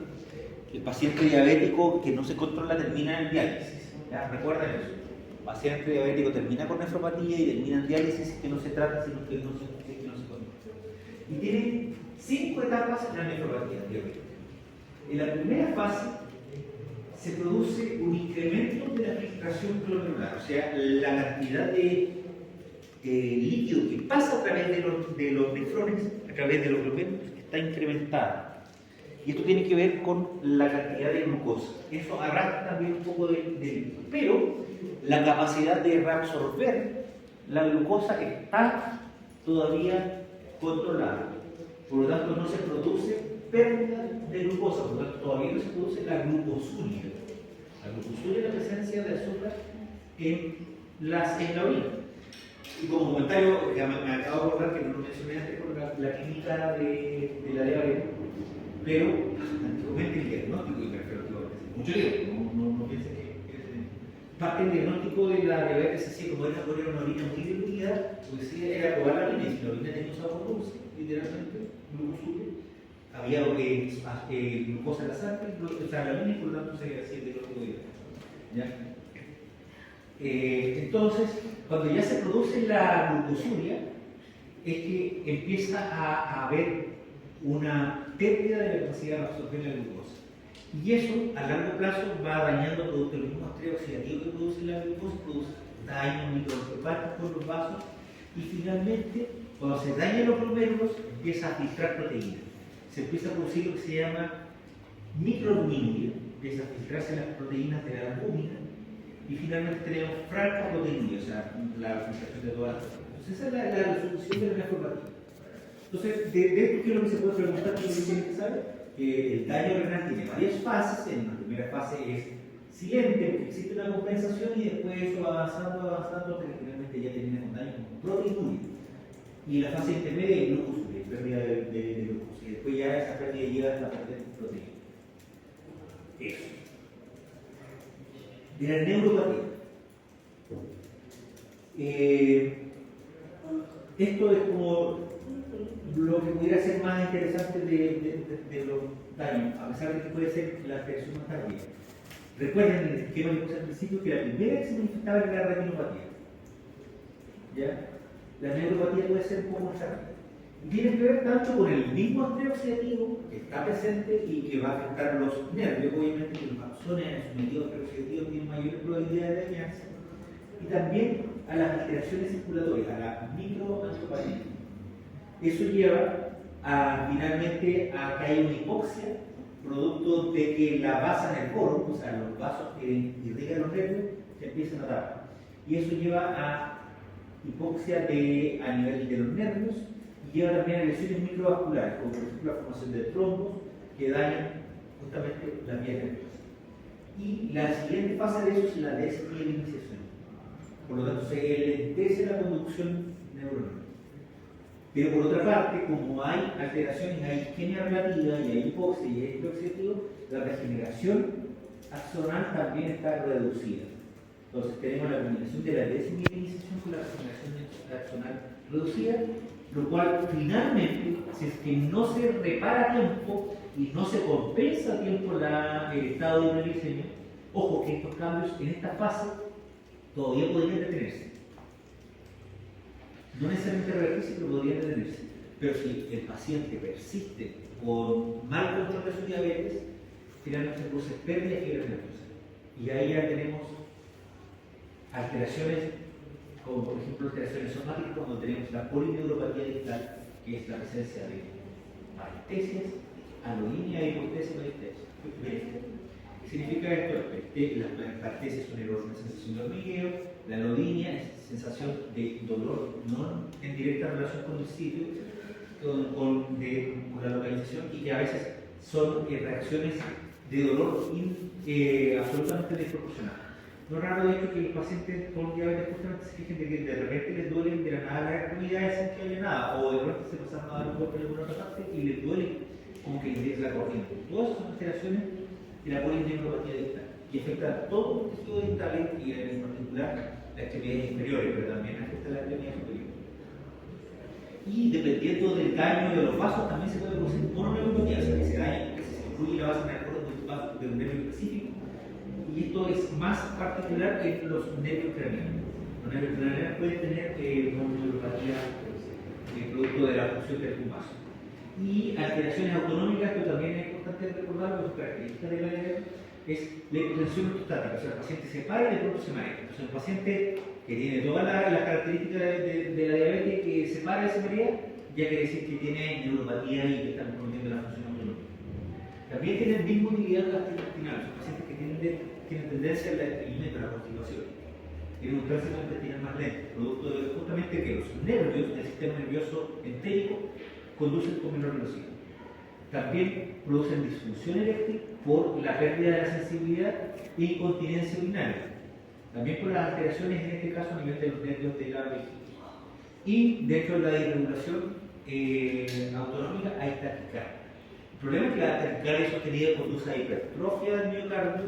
el paciente diabético que no se controla termina en diálisis. ¿Ya? Recuerden eso. El paciente diabético termina con nefropatía y termina en diálisis, que no se trata, sino que no se controla. Y tiene 5 etapas en la nefropatía diabética. En la primera fase se produce un incremento de la filtración glomerular, o sea, la cantidad de líquido que pasa a través de los nefrones, a través de los glomérulos, está incrementada. Y esto tiene que ver con la cantidad de glucosa. Eso arrastra también un poco de líquido. Pero la capacidad de reabsorber la glucosa está todavía controlada. Por lo tanto, no se produce pérdida de glucosa, por lo tanto, todavía no se produce la glucosuria. La glucosuria es la presencia de azúcar en la orina. Y como comentario, ya me acabo de acordar que no lo mencioné antes por la clínica de la diabetes, pero antiguamente el diagnóstico, y me refiero a mucho tiempo, no piensen que parte del diagnóstico de la diabetes así como era poner una orina muy diluida, pues sí, era probar la orina, y si la orina tenía un sabor dulce, literalmente, glucosuria, había glucosa en la sangre, o sea, la orina, y por lo tanto se hacía el diagnóstico de diabetes. ¿Ya? Entonces, cuando ya se produce la glucosuria, es que empieza a haber una pérdida de la capacidad de absorber la glucosa. Y eso, a largo plazo, va dañando producto del mismo estrés oxidativo que produce la glucosa, produce daño microhepático por los vasos, y finalmente, cuando se dañan los glomérulos, empieza a filtrar proteínas. Se empieza a producir lo que se llama microalbuminuria, empieza a filtrarse las proteínas de la albúmina, y finalmente tenemos francoproteinuria, o sea, la filtración de todas las proteínas. Entonces, esa es la resolución de la neoformativa. Entonces, de esto, ¿qué es lo que se puede preguntar? ¿Qué es lo que tiene que saber? Que el daño renal tiene varias fases. En la primera fase es silente, porque existe una compensación, y después eso va avanzando, hasta que finalmente ya termina con daño como proteinuria. Y la fase intermedia es glucosuria, pérdida de glucosa. Y después ya esa pérdida lleva a la pérdida de proteína. Eso. De la neuropatía. Esto es como lo que pudiera ser más interesante de los daños, a pesar de que puede ser la alteración más tardía. Recuerden el esquema que puse al principio, que la primera que se manifestaba era la retinopatía. ¿Ya? La neuropatía puede ser un poco más tardía. Y tiene que ver tanto con el mismo estrés oxidativo que está presente y que va a afectar los nervios, obviamente, que los axones sometidos a estrés oxidativo tienen mayores probabilidades de dañarse, y también a las alteraciones circulatorias, a la microangiopatía. Eso lleva finalmente a que haya una hipoxia, producto de que la basa en el coro, o sea, los vasos que irrigan los nervios, se empiezan a tapar. Y eso lleva a hipoxia a nivel de los nervios, y lleva también a lesiones microvasculares, como por ejemplo la formación de trombos que dañan justamente la vía nerviosa. Y la siguiente fase de eso es la desmielinización. Por lo tanto, se enlentece la conducción neuronal. Pero por otra parte, como hay alteraciones, hay isquemia relativa y hay hipoxia y hay estrés oxidativo, la regeneración axonal también está reducida. Entonces tenemos la combinación de la desmielinización con la regeneración axonal reducida, lo cual finalmente, si es que no se repara a tiempo y no se compensa a tiempo el estado de hipoglicemia, ojo que estos cambios en esta fase todavía podrían detenerse. No necesariamente revertirse, pero podrían detenerse. Pero si el paciente persiste con mal control de su diabetes, finalmente se produce pérdida de fibra nerviosa. Y ahí ya tenemos alteraciones, como por ejemplo alteraciones somáticas, cuando tenemos la polineuropatía distal, que es la presencia de parestesias, alodinia, hipostesia, parestesia. ¿Qué significa esto? Las parestesias son una sensación de hormigueo, la alodinia es sensación de dolor no en directa relación con el sitio, con la localización, y que a veces son reacciones de dolor absolutamente desproporcionadas. No es raro, de hecho, que los pacientes con diabetes justamente se fijen de que de repente les duelen de la nada las extremidades sin que haya nada, o de repente se pasan a dar un golpe en alguna otra parte y les duele como que les la corriente. Todas esas son alteraciones de la polineuropatía distal, que afectan todo el tejido dental y en particular las extremidades inferiores, pero también afecta las extremidades superiores. Y dependiendo del daño de los vasos, también se puede producir mononeuropatía, o sea que se daña, que se destruye la base nerviosa de un nervio específico. Y esto es más particular en los nervios craneanos. Los nervios craneanos pueden tener mononeuropatía producto de la función del vaso. Y alteraciones autonómicas, que también es importante recordar, que son características de la diabetes, es la hipotensión ortostática, o sea, el paciente se para y de pronto se marea. Entonces, el paciente que tiene todas las características de la diabetes, que se para y se marea, ya quiere decir que tiene neuropatía y que está comprometiendo la función autonómica. También tienen dismotilidad gastrointestinal, son pacientes que tienen tendencia al estreñimiento, a la constipación. Tienen un tránsito intestinal más lento, producto de justamente que los nervios del sistema nervioso entérico conducen con menor velocidad. También producen disfunción eréctil por la pérdida de la sensibilidad e incontinencia urinaria. También por las alteraciones, en este caso, a nivel de los nervios de la vejiga. Y dentro de la disregulación autonómica hay taquicardia. El problema es que la taquicardia sostenida conduce a hipertrofia del miocardio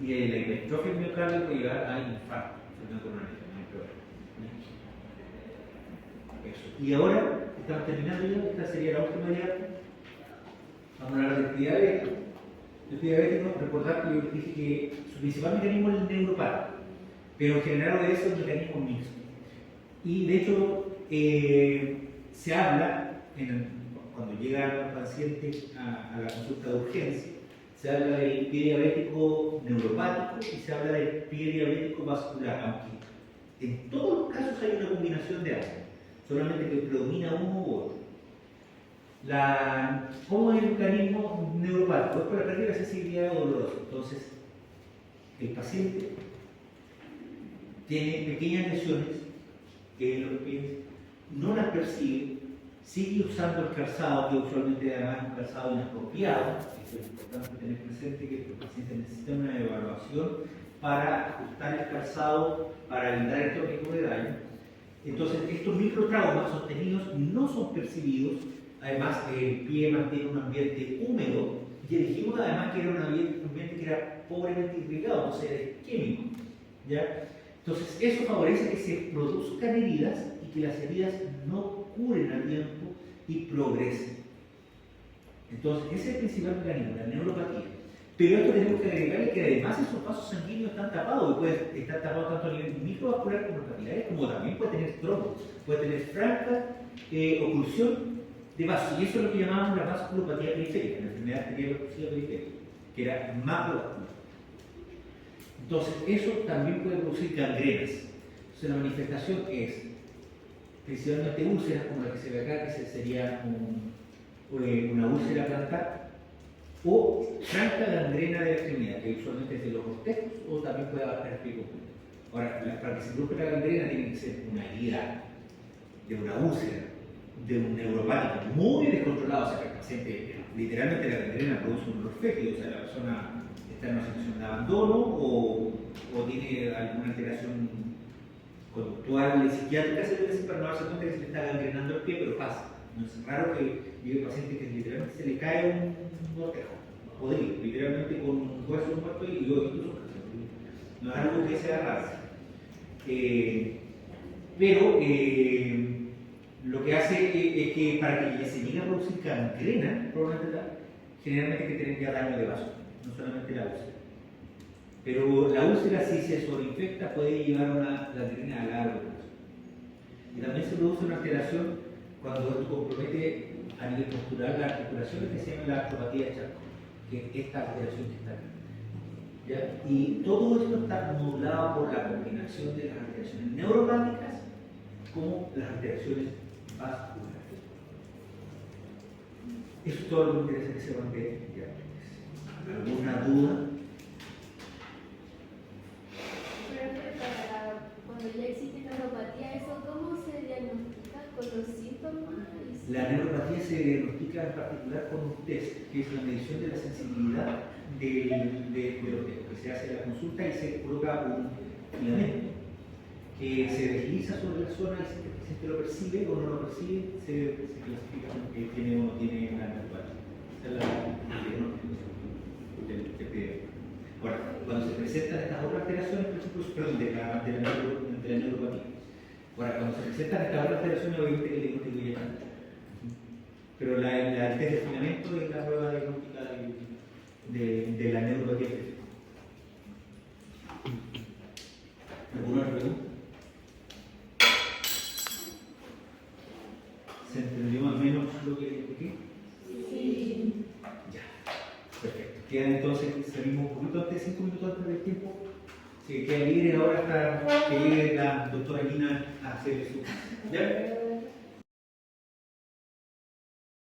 Y la hipertrofia del miocardio puede llevar a infarto, enfermedad coronaria, no hay problema. Eso. Y ahora, estamos terminando ya, esta sería la última diapositiva. Vamos a hablar del pie diabético. El pie diabético, recordad que yo les dije que su principal mecanismo es el neuropático, pero en general obedece a un mecanismo mixto. Y de hecho, se habla, cuando llegan los pacientes a la consulta de urgencia, se habla del pie diabético neuropático y se habla del pie diabético vascular, aunque en todos los casos hay una combinación de ambos, solamente que predomina uno u otro. ¿Cómo es el mecanismo neuropático? Es por la pérdida de la sensibilidad dolorosa. Entonces, el paciente tiene pequeñas lesiones en los pies, no las percibe, sigue usando el calzado, que usualmente además es un calzado inapropiado. Es importante tener presente que los pacientes necesitan una evaluación para ajustar el calzado para evitar este tipo de daño. Entonces, estos microtraumas sostenidos no son percibidos. Además, el pie mantiene un ambiente húmedo y elegimos además que era un ambiente que era pobremente irrigado, entonces era isquémico, ¿ya? Entonces, eso favorece que se produzcan heridas y que las heridas no curen a tiempo y progresen. Entonces, ese es el principal mecanismo, la neuropatía. Pero esto tenemos que agregarle que además esos vasos sanguíneos están tapados, y pueden estar tapados tanto a nivel microvascular como capilares, como también puede tener trombos, puede tener franca oclusión de vasos. Y eso es lo que llamamos la vasculopatía periférica, la enfermedad arterial oclusiva periférica, que era macrovascular. Entonces, eso también puede producir gangrenas. Entonces, la manifestación es principalmente úlceras, como la que se ve acá, que sería una úlcera plantar, o franca gangrena de la extremidad, que usualmente es de los cortejos, o también puede abarcar el pie completo. Ahora, para que se produzca la gangrena tiene que ser una herida de una úlcera, de un neuropático muy descontrolado, o sea, que el paciente, literalmente la gangrena produce un dolor fétido, o sea, la persona está en una situación de abandono o tiene alguna alteración conductual psiquiátrica, se debe decir, para no darse cuenta que se le está gangrenando el pie, pero pasa. No es raro que llegue el paciente que literalmente se le cae un cortejo, podrido, literalmente con un hueso muerto y yo incluso no es algo que sea raro. Pero lo que hace es que para que se llegue a producir gangrena, generalmente hay que tener ya daño de vaso, no solamente la úlcera. Pero la úlcera, si se sobreinfecta, puede llevar a una gangrena a largo plazo. Y también se produce una alteración cuando esto compromete a nivel postural las articulaciones, que se llama la artropatía de Charcot, que es esta alteración que está aquí. ¿Ya? Y todo esto está modulado por la combinación de las alteraciones neuropáticas como las alteraciones vasculares. Eso es todo lo que interesa que sepan de diabetes. ¿Alguna duda? Cuando ya existe neuropatía, ¿eso cómo se diagnostica? ¿Con los síntomas? La neuropatía se diagnostica en particular con un test, que es la medición de la sensibilidad de los dedos, que se hace en la consulta y se coloca un filamento que se desliza sobre la zona y si el paciente lo percibe o no lo percibe, se clasifica como que tiene o no tiene la neuropatía. Esa es la diagnóstico del diagnóstico. Ahora, cuando se presentan estas otras alteraciones, por ejemplo, perdón, de la neuropatía. Ahora, cuando se presentan estas otras alteraciones, obviamente que el diagnóstico ya está. Pero el test de filamento es la prueba diagnóstica de la neuropatía. ¿Alguna otra pregunta? ¿Se entendió más o menos lo que expliqué? Sí. Ya, perfecto. Quedan entonces, salimos un poquito antes, 5 minutos antes del tiempo. Se queda libre ahora hasta que llegue la doctora Lina a hacer su. ¿Ya?